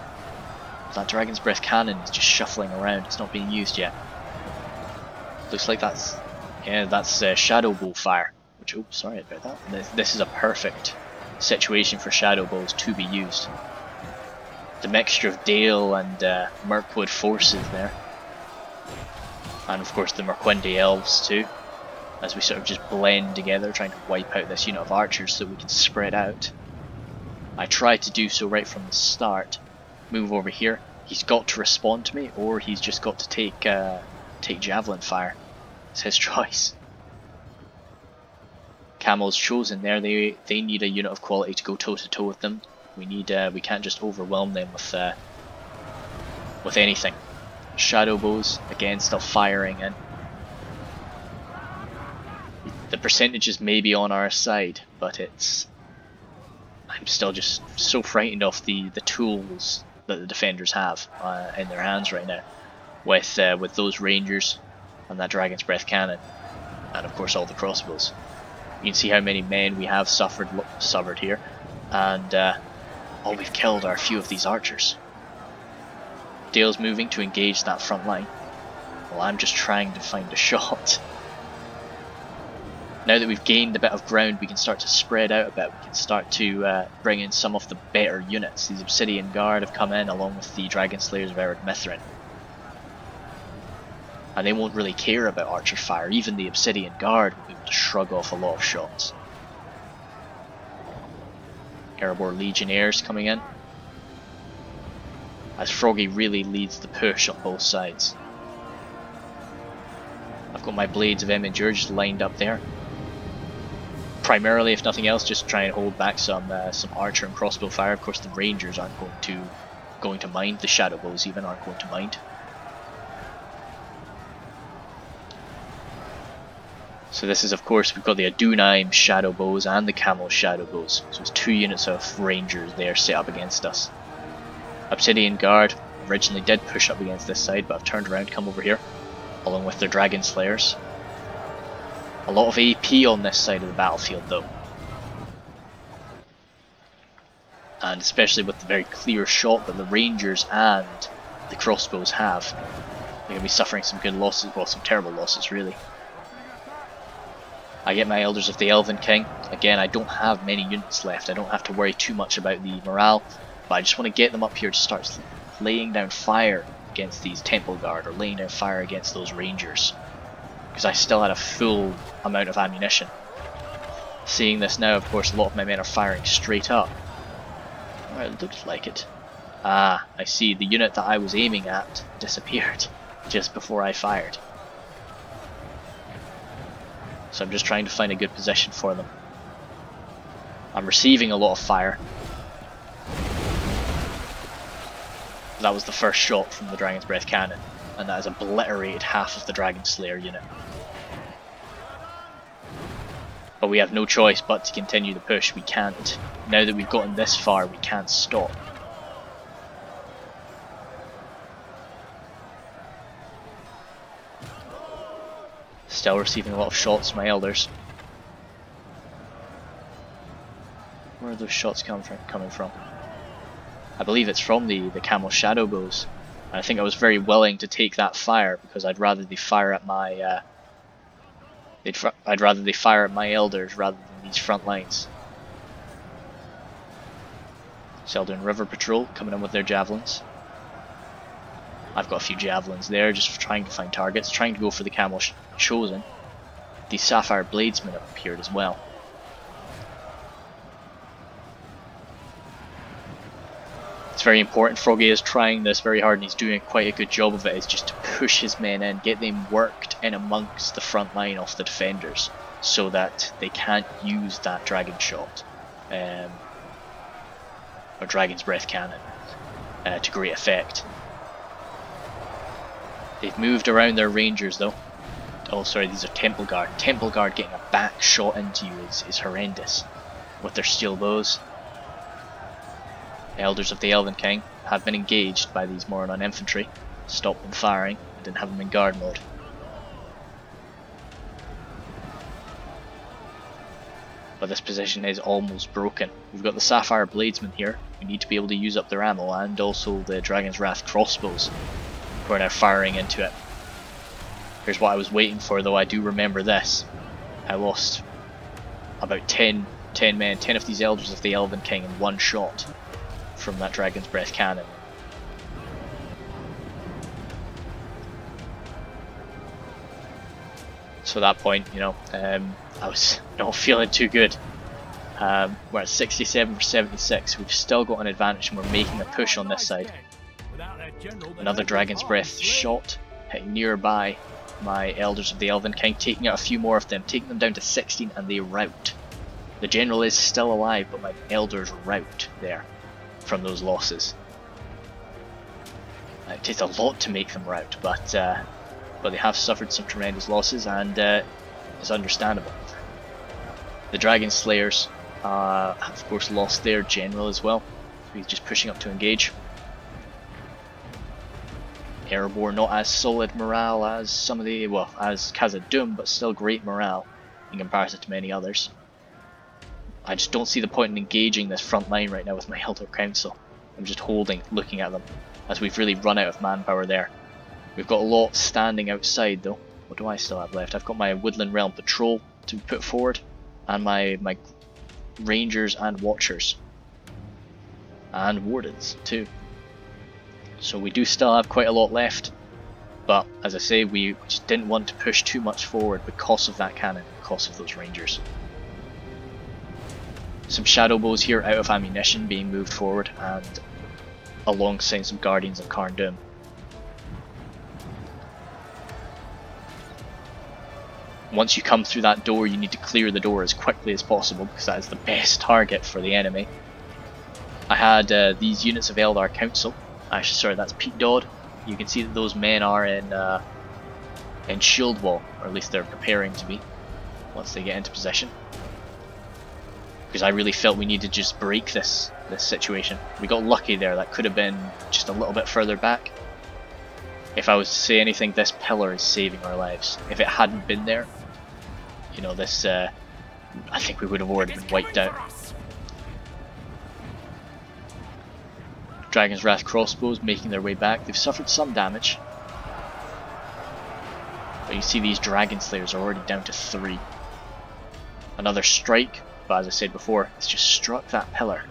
That Dragon's Breath cannon is just shuffling around. It's not being used yet. Looks like that's Shadow Bow fire. Which, oh, sorry about that. This is a perfect situation for Shadow Bows to be used. The mixture of Dale and Mirkwood forces there. And of course the Merquindi elves too, as we sort of just blend together, trying to wipe out this unit of archers so we can spread out. I tried to do so right from the start. Move over here. He's got to respond to me, or he's just got to take javelin fire. It's his choice. Camel's chosen there. They need a unit of quality to go toe to toe with them. We can't just overwhelm them with anything. Shadow bows again, still firing in. The percentages may be on our side, but I'm still just so frightened of the tools that the defenders have in their hands right now, with those rangers and that dragon's breath cannon, and of course all the crossbows. You can see how many men we have suffered here, and all we've killed are a few of these archers. Dale's moving to engage that front line, while I'm just trying to find a shot. Now that we've gained a bit of ground, we can start to spread out a bit. We can start to bring in some of the better units. These Obsidian Guard have come in along with the Dragon Slayers of Ered Mithrin. And they won't really care about archer fire. Even the Obsidian Guard will be able to shrug off a lot of shots. Erebor Legionnaires coming in, as Froggy really leads the push on both sides. I've got my Blades of Emendure just lined up there. Primarily, if nothing else, just try and hold back some archer and crossbow fire. Of course, the rangers aren't going to mind. The shadow bows even aren't going to mind. So this is, of course, we've got the Adunheim shadow bows and the Camel shadow bows. So it's 2 units of rangers there set up against us. Obsidian Guard originally did push up against this side, but I've turned around, come over here, along with their Dragon Slayers. A lot of AP on this side of the battlefield though. And especially with the very clear shot that the Rangers and the crossbows have. They're going to be suffering some good losses, well, some terrible losses really. I get my Elders of the Elven King. Again, I don't have many units left. I don't have to worry too much about the morale, but I just want to get them up here to start laying down fire against these Temple Guard, or laying down fire against those Rangers, because I still had a full amount of ammunition. Seeing this now, of course, a lot of my men are firing straight up. Oh, it looks like it. Ah, I see. The unit that I was aiming at disappeared just before I fired. So I'm just trying to find a good position for them. I'm receiving a lot of fire. That was the first shot from the Dragon's Breath Cannon, and that has obliterated half of the Dragon Slayer unit. But we have no choice but to continue the push. We can't. Now that we've gotten this far, we can't stop. Still receiving a lot of shots from my Elders. Where are those shots coming from? I believe it's from the Camel shadow bows. And I think I was very willing to take that fire because I'd rather they fire at my I'd rather they fire at my Elders rather than these front lines. Seldon River Patrol coming in with their javelins. I've got a few javelins there, just trying to find targets, trying to go for the Camel chosen. These Sapphire Bladesmen have appeared as well. It's very important. Froggy is trying this very hard and he's doing quite a good job of it, is just to push his men in, get them worked in amongst the front line of the defenders so that they can't use that Dragon Shot or Dragon's Breath Cannon to great effect. They've moved around their Rangers though. Oh sorry, these are Temple Guard. Temple Guard getting a back shot into you is horrendous with their steel bows. The Elders of the Elven King have been engaged by these Moranon infantry, stopped them firing and didn't have them in guard mode. But this position is almost broken. We've got the Sapphire Bladesmen here. We need to be able to use up their ammo, and also the Dragon's Wrath crossbows. We're now firing into it. Here's what I was waiting for though. I do remember this. I lost about 10 men, 10 of these Elders of the Elven King in one shot from that Dragon's Breath Cannon. So at that point, you know, I was not feeling too good. We're at 67 for 76. We've still got an advantage and we're making a push on this side. Another Dragon's Breath shot, hitting nearby my Elders of the Elven Kind, taking out a few more of them, taking them down to 16, and they rout. The General is still alive, but my Elders rout there from those losses. It takes a lot to make them rout, but they have suffered some tremendous losses, and it's understandable. The Dragon Slayers have of course lost their General as well, so he's just pushing up to engage. Erebor not as solid morale as some of the, well, as Khazad-dûm, but still great morale in comparison to many others. I just don't see the point in engaging this front line right now with my Elder Council. I'm just holding, looking at them, as we've really run out of manpower there. We've got a lot standing outside though. What do I still have left? I've got my Woodland Realm Patrol to put forward, and my Rangers and Watchers. And Wardens too. So we do still have quite a lot left, but as I say, we just didn't want to push too much forward because of that cannon, because of those Rangers. Some Shadow Bows here out of ammunition being moved forward, and alongside some Guardians of Khazad-dûm. Once you come through that door, you need to clear the door as quickly as possible, because that is the best target for the enemy. I had these units of Eldar Council. Actually, sorry, that's Pete Dodd. You can see that those men are in shield wall, or at least they're preparing to be once they get into position. Because I really felt we needed to just break this situation. We got lucky there. That could have been just a little bit further back. If I was to say anything, this pillar is saving our lives. If it hadn't been there, you know, this I think we would have already been wiped out. Dragon's Wrath crossbows making their way back. They've suffered some damage, but you see these Dragon Slayers are already down to 3. Another strike, but as I said before, it's just struck that pillar.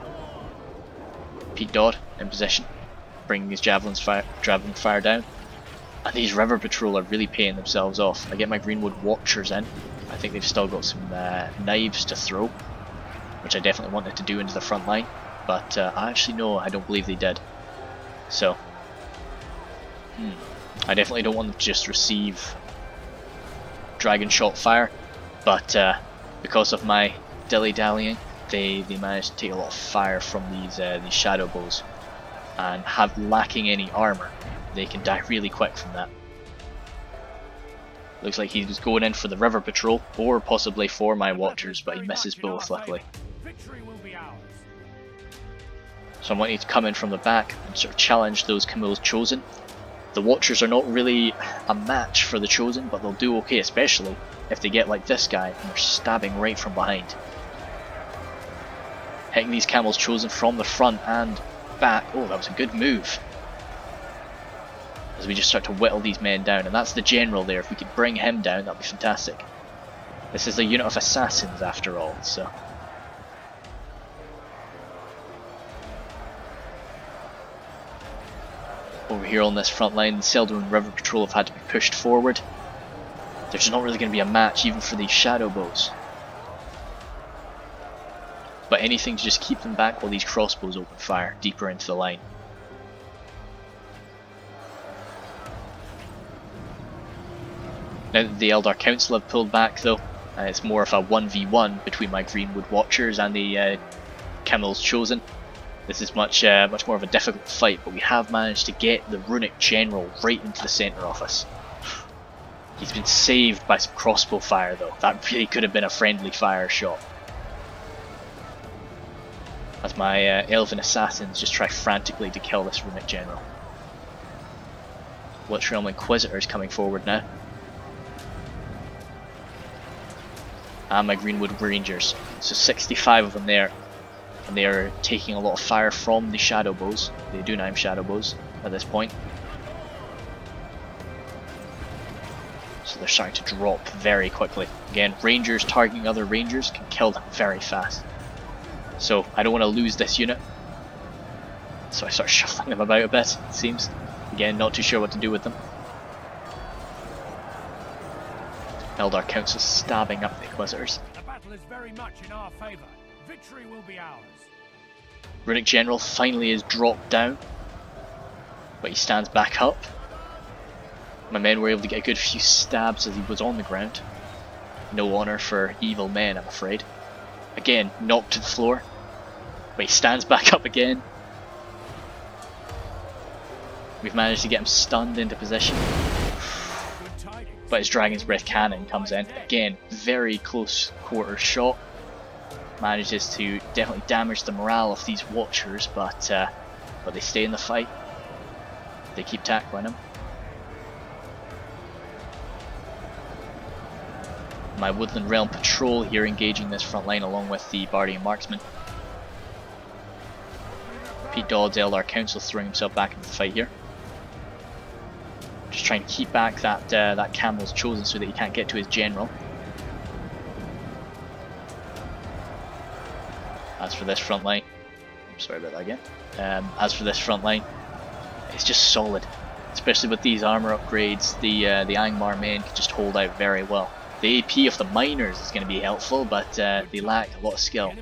Pete Dodd in position, bringing his javelin fire down. And these River Patrol are really paying themselves off. I get my Greenwood Watchers in. I think they've still got some knives to throw, which I definitely wanted to do into the front line. But actually no, I don't believe they did. So, I definitely don't want them to just receive dragon shot fire, but because of my dilly-dallying, they managed to take a lot of fire from these shadow bows, and lacking any armor, they can die really quick from that. Looks like he was going in for the River Patrol, or possibly for my Watchers, but he misses both, luckily. So I want you to come in from the back and sort of challenge those Camille's Chosen. The Watchers are not really a match for the Chosen, but they'll do okay, especially if they get like this guy and they're stabbing right from behind. Hitting these Camels Chosen from the front and back. Oh, that was a good move. As we just start to whittle these men down, and that's the General there. If we could bring him down, that'd be fantastic. This is a unit of assassins after all, so. Over here on this front line, the Seldoran River Patrol have had to be pushed forward. There's not really going to be a match even for these shadow bows. But anything to just keep them back while these crossbows open fire deeper into the line. Now that the Eldar Council have pulled back though, it's more of a 1v1 between my Greenwood Watchers and the Camels Chosen. This is much more of a difficult fight, but we have managed to get the Runic General right into the centre of us. He's been saved by some crossbow fire though. That really could have been a friendly fire shot. As my Elven Assassins just try frantically to kill this Runic General. Lich Realm Inquisitor is coming forward now. And my Greenwood Rangers. So 65 of them there. And they are taking a lot of fire from the shadow bows, the Dunheim shadow bows at this point. So they're starting to drop very quickly. Again, Rangers targeting other Rangers can kill them very fast. So I don't want to lose this unit. So I start shuffling them about a bit, it seems. Again, not too sure what to do with them. Eldar Council stabbing up the Inquisitors. The battle is very much in our favor. Victory will be ours. Runic General finally is dropped down, but he stands back up. My men were able to get a good few stabs as he was on the ground. No honour for evil men, I'm afraid. Again, knocked to the floor, but he stands back up again. We've managed to get him stunned into position. But his Dragon's Breath cannon comes in. Again, very close quarter shot. Manages to definitely damage the morale of these Watchers, but they stay in the fight. They keep tackling him. My Woodland Realm Patrol here engaging this front line along with the Bardian Marksman. Pete Dodd's Eldar Council throwing himself back into the fight here. Just trying to keep back that Camel's Chosen so that he can't get to his general. As for this front line, I'm sorry about that again. As for this front line, it's just solid, especially with these armor upgrades. The Angmar men can just hold out very well. The AP of the miners is going to be helpful, but they lack a lot of skill.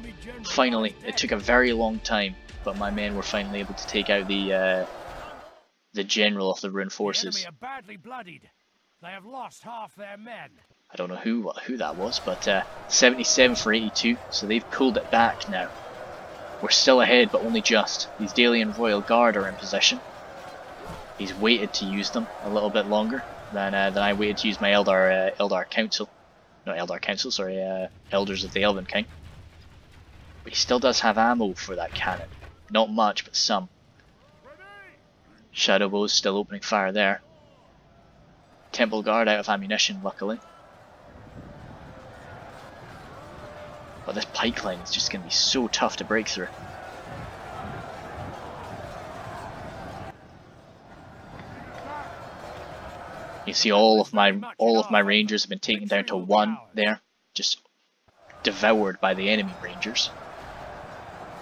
Finally, it took a very long time, but my men were finally able to take out the general of the Rune forces. The enemy are badly bloodied. They have lost half their men. I don't know who that was, but 77 for 82, so they've pulled it back now. We're still ahead, but only just. These Dalian Royal Guard are in position. He's waited to use them a little bit longer than I waited to use my Eldar Council. Not Eldar Council, sorry, Elders of the Elven King. But he still does have ammo for that cannon. Not much, but some. Shadowbow's still opening fire there. Temple Guard out of ammunition, luckily. But this pipeline is just going to be so tough to break through. You see all of my Rangers have been taken down to 1 there, just devoured by the enemy Rangers.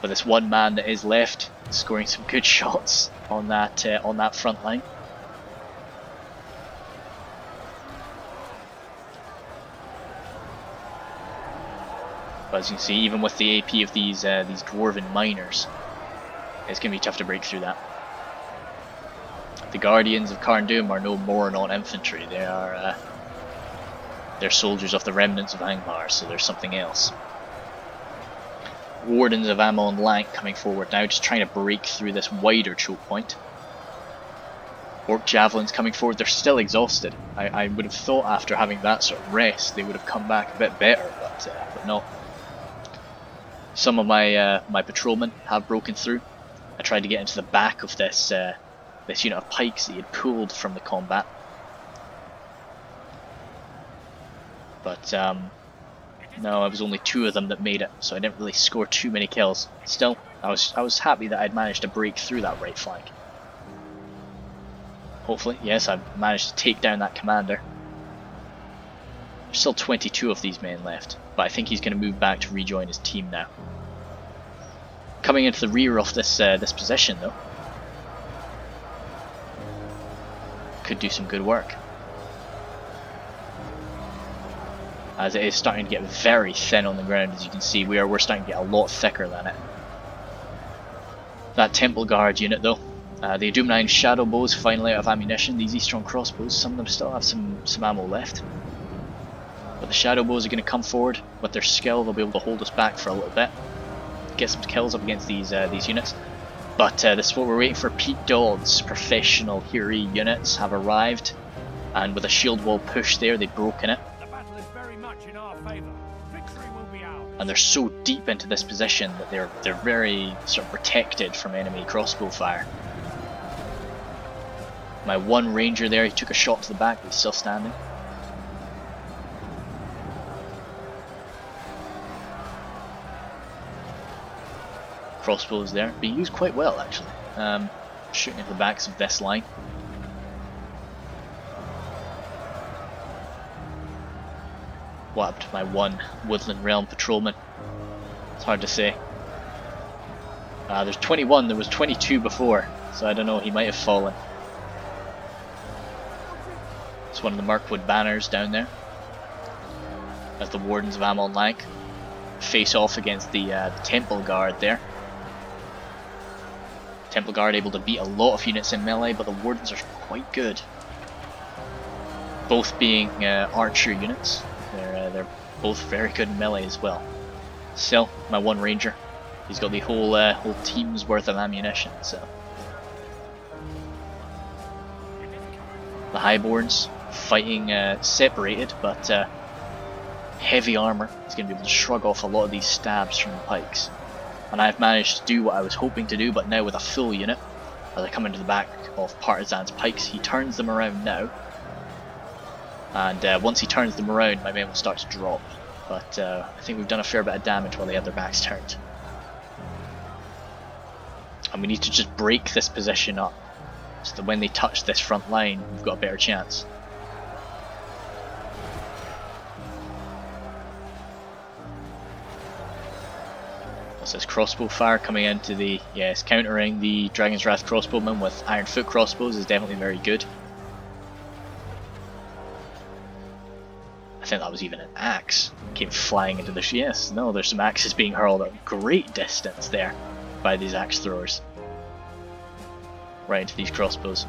But this one man that is left, scoring some good shots on that front line. But as you can see, even with the AP of these dwarven miners, it's going to be tough to break through that. The Guardians of Khazad Dûm are no more non-infantry. They are they're soldiers of the remnants of Angmar, so there's something else. Wardens of Amon Lank coming forward now, just trying to break through this wider choke point. Orc Javelins coming forward. They're still exhausted. I would have thought after having that sort of rest they would have come back a bit better, but not. Some of my patrolmen have broken through. I tried to get into the back of this unit of pikes that he had pulled from the combat, but no, it was only 2 of them that made it, so I didn't really score too many kills. Still, I was happy that I'd managed to break through that right flank. Hopefully, yes, I managed to take down that commander. There's still 22 of these men left, but I think he's going to move back to rejoin his team now. Coming into the rear of this position though, could do some good work, as it is starting to get very thin on the ground. As you can see, we're starting to get a lot thicker than it. That Temple Guard unit though, the Doom 9 Shadow Bows finally out of ammunition. These Eastron crossbows, some of them still have some ammo left, but the Shadow Bows are going to come forward with their skill. They'll be able to hold us back for a little bit, get some kills up against these units. But this is what we're waiting for. Pete Dodd's professional Hiri units have arrived, and with a shield wall push there, they've broken it. The battle is very much in our favor. Victory will be ours. And they're so deep into this position that they're very sort of protected from enemy crossbow fire. My one ranger there, he took a shot to the back, but he's still standing. Crossbows there, being used quite well actually. Shooting at the backs of this line. What happened to my one Woodland Realm patrolman? It's hard to say. There's 21, there was 22 before, so I don't know, he might have fallen. It's one of the Mirkwood banners down there. as the Wardens of Amon Lank face off against the Temple Guard there. Temple Guard able to beat a lot of units in melee, but the Wardens are quite good. Both being archer units, they're both very good in melee as well. Still, my one ranger, he's got the whole team's worth of ammunition. So the Highborns fighting separated, but heavy armor is going to be able to shrug off a lot of these stabs from the pikes. And I've managed to do what I was hoping to do, but now with a full unit. As I come into the back of Partizan's pikes, he turns them around now. And once he turns them around, my men will start to drop. But I think we've done a fair bit of damage while they had their backs turned. And we need to just break this position up, so that when they touch this front line, we've got a better chance. What's this crossbow fire coming into the... Yes, countering the Dragon's Wrath crossbowmen with Iron Foot crossbows is definitely very good. I think that was even an axe. Came flying into the... Yes, no, there's some axes being hurled at great distance there by these axe throwers. Right into these crossbows.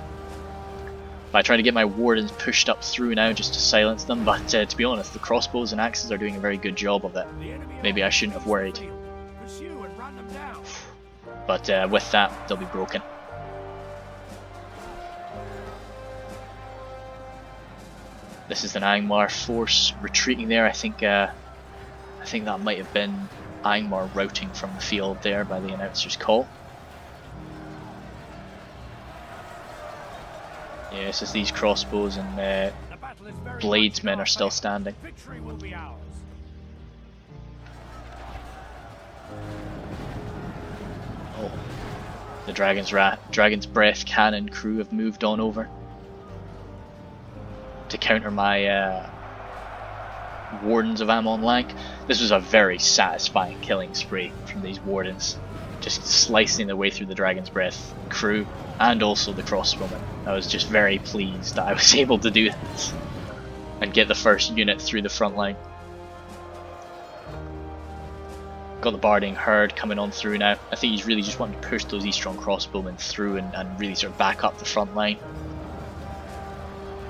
I try to get my wardens pushed up through now just to silence them, but to be honest, the crossbows and axes are doing a very good job of it. Maybe I shouldn't have worried. But with that, they'll be broken. This is an Angmar force retreating there. I think that might have been Angmar routing from the field there by the announcer's call. Yes, as these crossbows and bladesmen are still standing. Oh, the Dragon's Breath cannon crew have moved on over to counter my Wardens of Amon Lank. This was a very satisfying killing spree from these Wardens, just slicing their way through the Dragon's Breath crew and also the crossbowmen. I was just very pleased that I was able to do this and get the first unit through the front line. Got the Barding Herd coming on through now. I think he's really just wanting to push those Eastron crossbowmen through and really sort of back up the front line.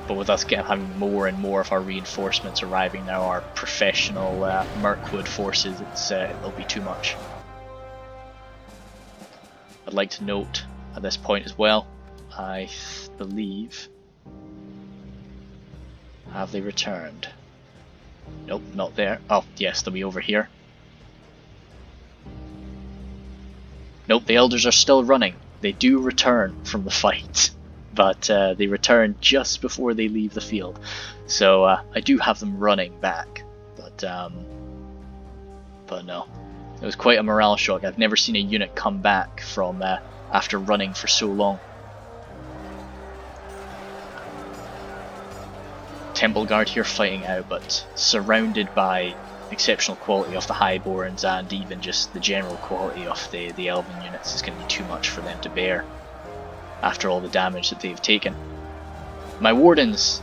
But with us having more and more of our reinforcements arriving now, our professional Mirkwood forces, it'll be too much. I'd like to note at this point as well, I believe, have they returned? Nope, not there. Oh yes, they'll be over here. Nope, the elders are still running. They do return from the fight, but they return just before they leave the field. So I do have them running back, but no. It was quite a morale shock. I've never seen a unit come back from after running for so long. Temple Guard here fighting out, but surrounded by exceptional quality of the Highborns and even just the general quality of the Elven units is going to be too much for them to bear after all the damage that they've taken. My Wardens,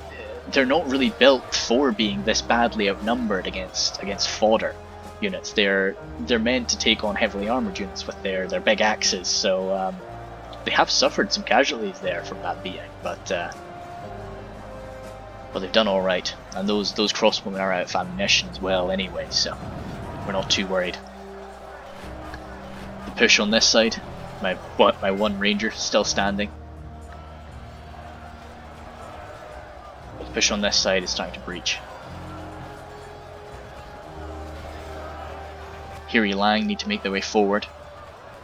they're not really built for being this badly outnumbered against fodder units. They're meant to take on heavily armoured units with their big axes, so they have suffered some casualties there from that beating, but they've done alright, and those crossbowmen are out of ammunition as well anyway, so we're not too worried. The push on this side, my one ranger still standing. But the push on this side is starting to breach. Hiri Lang need to make their way forward,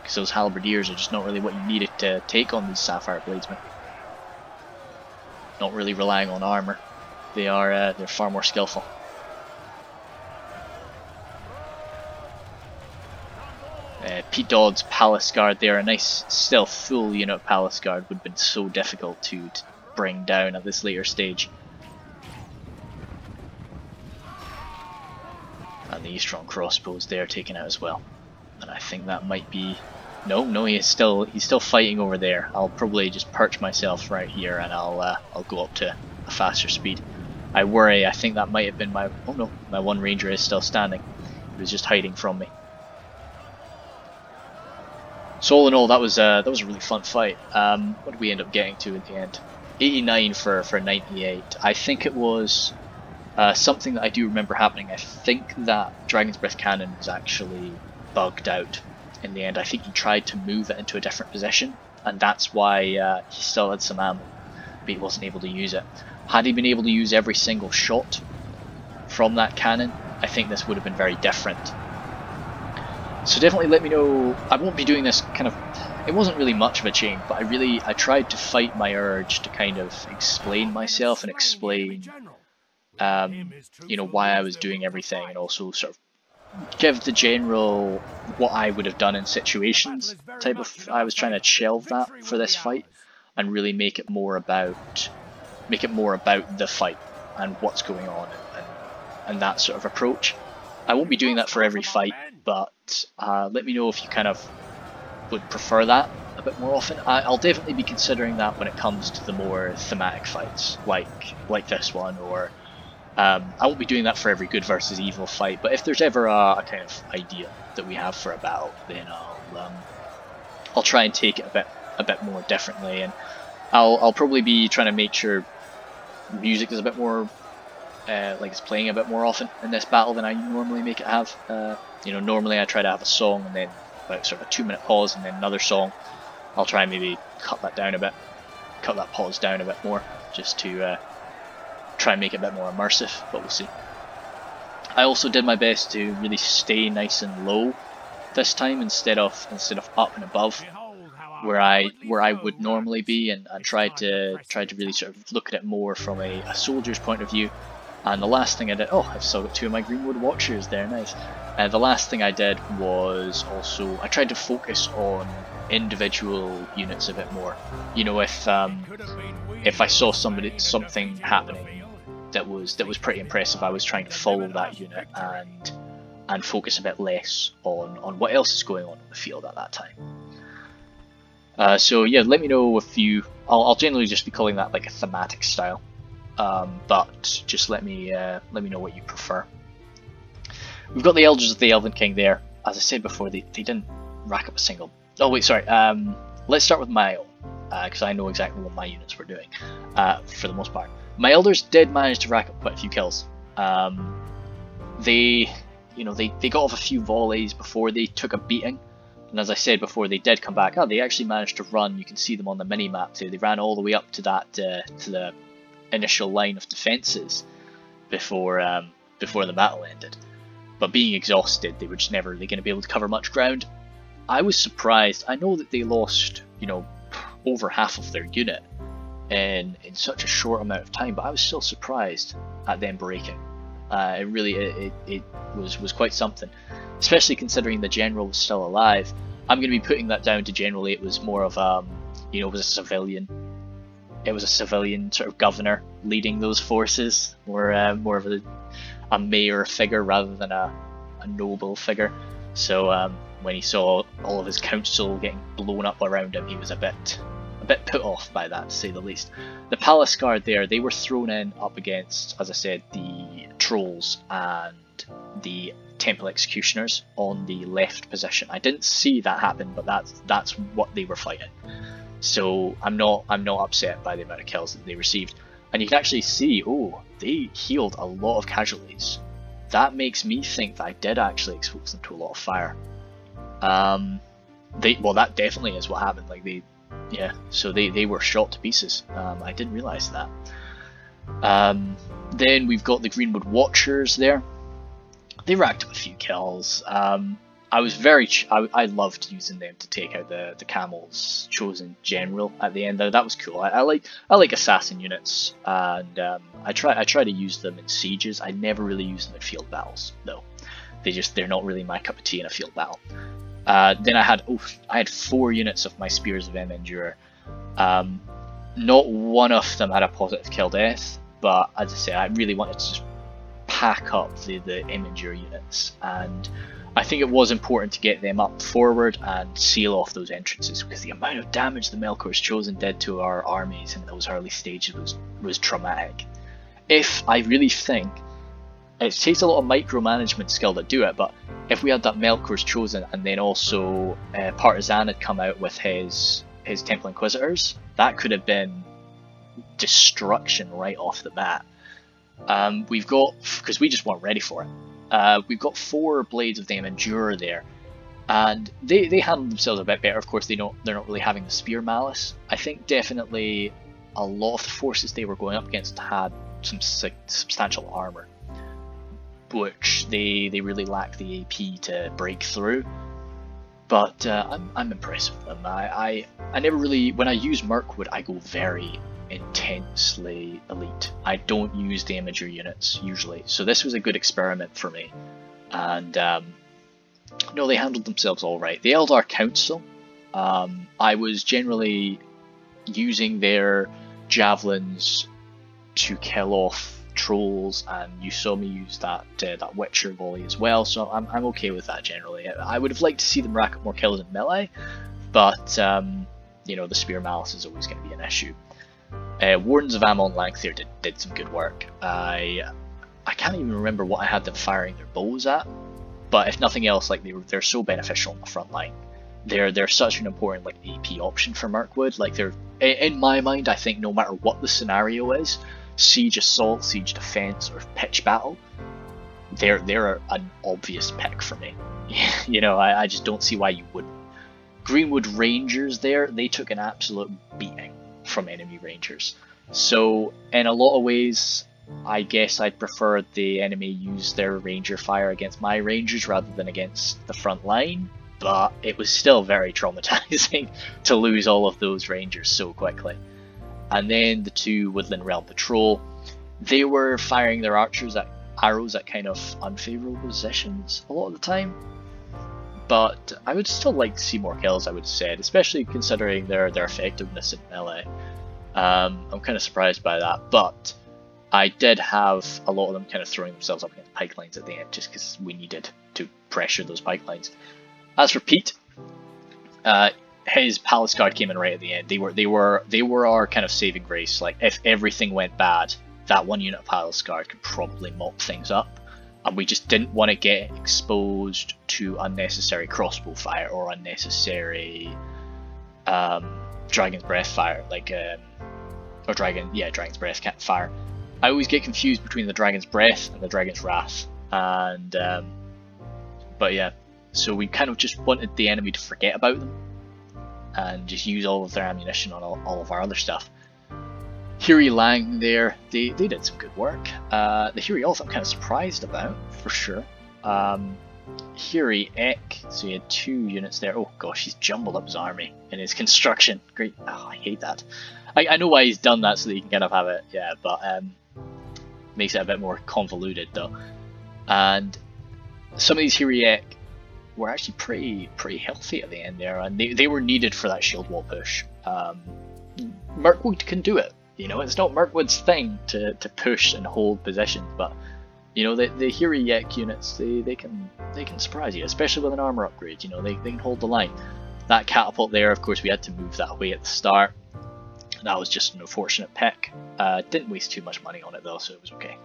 because those halberdiers are just not really what you needed to take on these Sapphire Bladesmen. Not really relying on armour. They're far more skillful. Pete Dodd's Palace Guard there, a nice still full unit of Palace Guard would have been so difficult to bring down at this later stage. And the Eastron crossbows there taken out as well. And I think that might be... No, he's still fighting over there. I'll probably just perch myself right here and I'll go up to a faster speed. I worry. I think that might have been my... Oh no, my one ranger is still standing. He was just hiding from me. So all in all, that was a really fun fight. What did we end up getting to at the end? 89 for 98. I think it was something that I do remember happening. I think that Dragon's Breath Cannon was actually bugged out in the end. I think he tried to move it into a different position, and that's why he still had some ammo, but he wasn't able to use it. Had he been able to use every single shot from that cannon, I think this would have been very different. So definitely let me know. I won't be doing this kind of... It wasn't really much of a change, but I tried to fight my urge to kind of explain myself and explain, you know, why I was doing everything, and also sort of give the general what I would have done in situations type of... I was trying to shelve that for this fight and really make it more about the fight and what's going on and that sort of approach. I won't be doing that for every fight, but let me know if you kind of would prefer that a bit more often. I'll definitely be considering that when it comes to the more thematic fights, like this one, or I won't be doing that for every good versus evil fight, but if there's ever a kind of idea that we have for a battle, then I'll try and take it a bit more differently, and I'll probably be trying to make sure music is a bit more like it's playing a bit more often in this battle than I normally make it have. You know, normally I try to have a song and then like sort of a 2-minute pause and then another song. I'll try and maybe cut that down a bit, cut that pause down a bit more, just to try and make it a bit more immersive, but we'll see. I also did my best to really stay nice and low this time instead of up and above where I would normally be, and tried to really sort of look at it more from a soldier's point of view. And the last thing I did, oh, I've still got 2 of my Greenwood Watchers there, nice. The last thing I did was also, I tried to focus on individual units a bit more. You know, if I saw something happening that was pretty impressive, I was trying to follow that unit and focus a bit less on what else is going on in the field at that time. So yeah, let me know if you... I'll generally just be calling that like a thematic style. But just let me know what you prefer. We've got the Elders of the Elven King there. As I said before, they didn't rack up a single... Oh wait, sorry. Let's start with my own, because I know exactly what my units were doing, for the most part. My Elders did manage to rack up quite a few kills. They got off a few volleys before they took a beating. And as I said before, they did come back. Oh, they actually managed to run. You can see them on the mini-map too. They ran all the way up to that to the initial line of defences before the battle ended. But being exhausted, they were just never really going to be able to cover much ground. I was surprised. I know that they lost, you know, over half of their unit in such a short amount of time, but I was still surprised at them breaking. It was quite something, especially considering the general was still alive. I'm going to be putting that down to generally it was more of it was a civilian. It was a civilian sort of governor leading those forces, or more of a mayor figure rather than a noble figure. So when he saw all of his council getting blown up around him, he was a bit put off by that, to say the least. The Palace Guard there, they were thrown in up against, as I said, the Trolls and the Temple Executioners on the left position. I didn't see that happen, but that's what they were fighting. So I'm not upset by the amount of kills that they received. And you can actually see, oh, they healed a lot of casualties. That makes me think that I did actually expose them to a lot of fire. Well, that definitely is what happened. Like they were shot to pieces. I didn't realise that. Then we've got the Greenwood Watchers there. They racked up a few kills. I loved using them to take out the Camel's chosen general at the end. That was cool. I like assassin units, and I try to use them in sieges. I never really use them in field battles though. They're not really my cup of tea in a field battle. Then I had 4 units of my Spears of M-Endure. Not one of them had a positive kill death, but as I say, I really wanted to just pack up the M-Endure units, and I think it was important to get them up forward and seal off those entrances, because the amount of damage the Melkor's Chosen did to our armies in those early stages was traumatic. if I really think it takes a lot of micromanagement skill to do it, but if we had that Melkor's Chosen and then also Partisan had come out with his Temple Inquisitors, that could have been destruction right off the bat. We've got, because we just weren't ready for it, we've got 4 Blades of them Endure there, and they handle themselves a bit better. Of course, they're not really having the Spear Malice. I think definitely a lot of the forces they were going up against had some substantial armor, which they really lack the AP to break through. But I'm impressed with them. I never really, when I use Mirkwood, I go very intensely elite. I don't use the Imager units usually, so this was a good experiment for me. And no, they handled themselves all right. The Eldar Council, I was generally using their javelins to kill off trolls, and you saw me use that Witcher volley as well, so I'm okay with that generally. I would have liked to see them rack up more kills in melee, but you know, the Spear Malice is always going to be an issue. Wardens of Amon Langthair did some good work. I can't even remember what I had them firing their bows at, but if nothing else, like they're so beneficial on the front line. They're such an important like AP option for Mirkwood. Like they're, in my mind, I think no matter what the scenario is, siege assault, siege defense, or pitch battle, they're an obvious pick for me. You know, I just don't see why you wouldn't. Greenwood Rangers there, they took an absolute beating from enemy Rangers. So in a lot of ways, I guess I'd prefer the enemy use their Ranger fire against my Rangers rather than against the front line, but it was still very traumatizing to lose all of those Rangers so quickly. And then the 2 Woodland Realm Patrol, they were firing their archers at arrows at kind of unfavourable positions a lot of the time. But I would still like to see more kills, I would have said, especially considering their effectiveness in melee. I'm kind of surprised by that, but I did have a lot of them kind of throwing themselves up against pipelines at the end, just because we needed to pressure those pipelines. As for Pete, his Palace Guard came in right at the end. They were our kind of saving grace. Like if everything went bad, that 1 unit of Palace Guard could probably mop things up, and we just didn't want to get exposed to unnecessary crossbow fire or unnecessary Dragon's Breath fire, like or Dragon's Breath fire. I always get confused between the Dragon's Breath and the Dragon's Wrath, and but yeah, so we kind of just wanted the enemy to forget about them and just use all of their ammunition on all of our other stuff. Hiri Lang there, they did some good work. The Hiri Oth I'm kind of surprised about, for sure. Hiri Ek, so he had 2 units there. Oh gosh, he's jumbled up his army in his construction. Great, oh, I hate that. I know why he's done that, so that he can kind of have it, yeah, but makes it a bit more convoluted though. And some of these Hiri Ek were actually pretty healthy at the end there, and they were needed for that shield wall push. Mirkwood can do it. You know, it's not Mirkwood's thing to push and hold positions, but you know, the Hiri Ek units, they can surprise you, especially with an armor upgrade. You know, they can hold the line. That catapult there, of course, we had to move that away at the start. That was just an unfortunate pick. Didn't waste too much money on it though, so it was okay.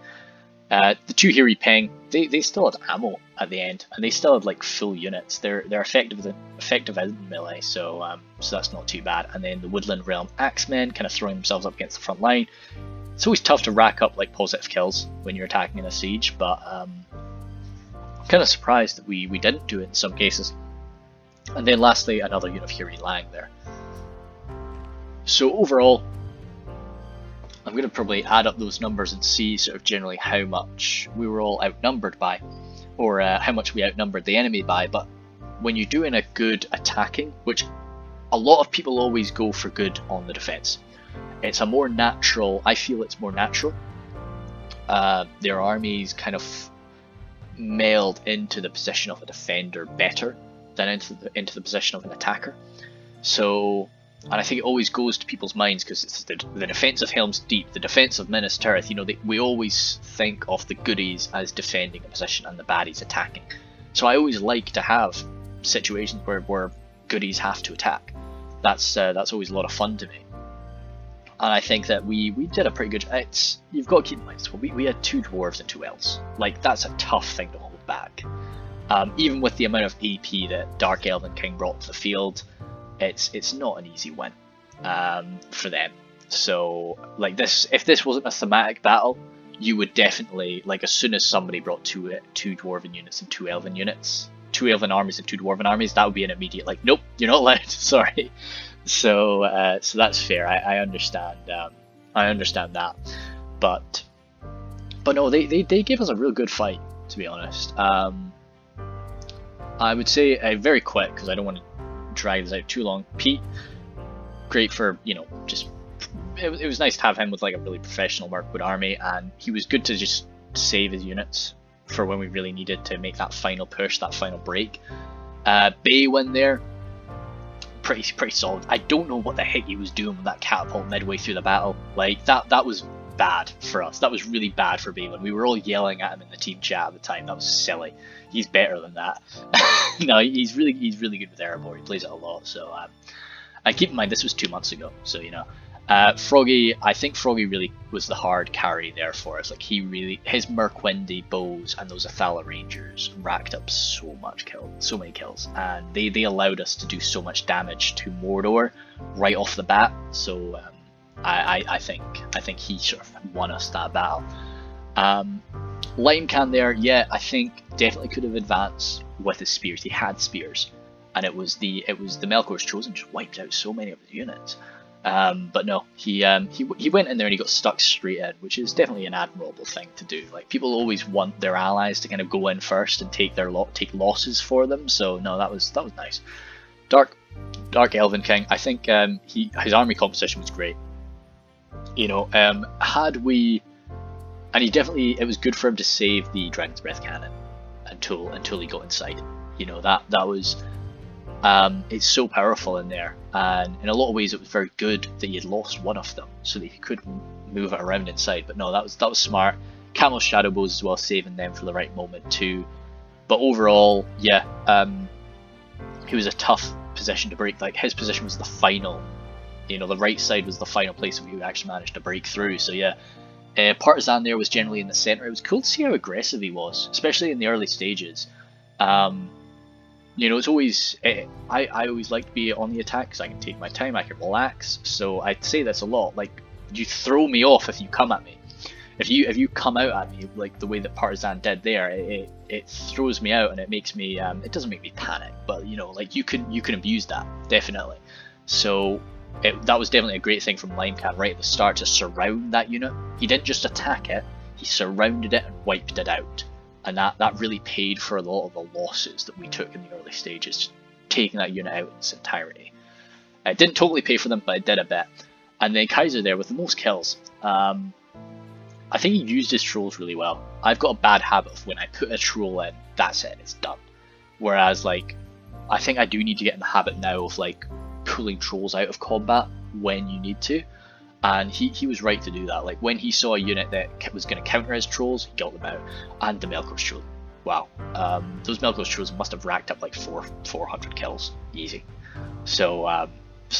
The 2 Hiri Peng, they still had ammo at the end, and they still had like full units. They're effective in melee, so that's not too bad. And then the Woodland Realm Axemen kind of throwing themselves up against the front line. It's always tough to rack up like positive kills when you're attacking in a siege, but I'm kind of surprised that we didn't do it in some cases. And then lastly, another unit of Hiri Lang there. So overall, I'm going to probably add up those numbers and see sort of generally how much we were all outnumbered by, or how much we outnumbered the enemy by. But when you're doing a good attacking, which a lot of people always go for good on the defense, it's a more natural, I feel it's more natural. Their armies kind of meld into the position of a defender better than into the position of an attacker. So, and I think it always goes to people's minds because it's the defense of Helm's Deep, the defense of Minas Tirith. You know, we always think of the goodies as defending a position and the baddies attacking. So I always like to have situations where goodies have to attack. That's always a lot of fun to me. I think that we did a pretty good. You've got to keep in mind, so we had 2 dwarves and 2 elves. Like, that's a tough thing to hold back. Even with the amount of AP that Dark Elven King brought to the field, it's not an easy win for them. So, like, if this wasn't a thematic battle, you would definitely, like, as soon as somebody brought two dwarven units and 2 elven units, 2 elven armies and 2 dwarven armies, that would be an immediate, like, nope, you're not allowed. Sorry. So that's fair. I understand. I understand that, but no, they gave us a real good fight, to be honest. I would say very quick, because I don't want to drag this out too long. Pete, great for, you know, just it was nice to have him with like a really professional Mirkwood army, and he was good to just save his units for when we really needed to make that final push, that final break. Baywin there. Pretty solid. I don't know what the heck he was doing with that catapult midway through the battle. Like, that was bad for us. That was really bad for Baywin. We were all yelling at him in the team chat at the time. That was silly. He's better than that. No, he's really good with Erebor. He plays it a lot. So I keep in mind this was 2 months ago. So, you know, Froggy. I think Froggy really was the hard carry there for us. Like, his Mirkwindi bows and those Athala Rangers racked up so many kills, and they allowed us to do so much damage to Mordor right off the bat. So I think he sort of won us that battle. Limecan there, yeah, I think definitely could have advanced with his spears. He had spears, and it was the Melkor's Chosen just wiped out so many of his units. But no, he went in there and he got stuck straight in, which is definitely an admirable thing to do. Like, people always want their allies to kind of go in first and take losses for them. So no, that was nice. Dark Elven King, I think his army composition was great. You know, it was good for him to save the Dragon's Breath cannon until he got inside. You know, that was. It's so powerful in there, and in a lot of ways it was very good that he had lost one of them so that he could move it around inside. But no, that was smart. Camel's Shadow Bows as well, saving them for the right moment too. But overall, yeah, he was a tough position to break. Like, his position was the final, you know, the right side was the final place that we actually managed to break through. So yeah, Partisan there was generally in the center. It was cool to see how aggressive he was, especially in the early stages. You know, it's always, I always like to be on the attack because I can take my time, I can relax. So I'd say this a lot, like, you throw me off if you come at me. If you come out at me like the way that Partisan did there, it throws me out, and it makes me, it doesn't make me panic, but you know, like, you can abuse that, definitely. So that was definitely a great thing from Limecan right at the start, to surround that unit. He didn't just attack it, he surrounded it and wiped it out. And that really paid for a lot of the losses that we took in the early stages, taking that unit out in its entirety. It didn't totally pay for them, but it did a bit. And then Kaiser there with the most kills. I think he used his trolls really well. I've got a bad habit of when I put a troll in, that's it, it's done. Whereas, like, I think I do need to get in the habit now of, like, pulling trolls out of combat when you need to. And he was right to do that. Like, when he saw a unit that was going to counter his trolls, he got them out. And the Melkor's Chosen. Wow. Those Melkor's Chosen must have racked up like 400 kills. Easy. So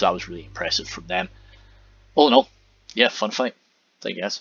that was really impressive from them. All in all, yeah, fun fight, I guess.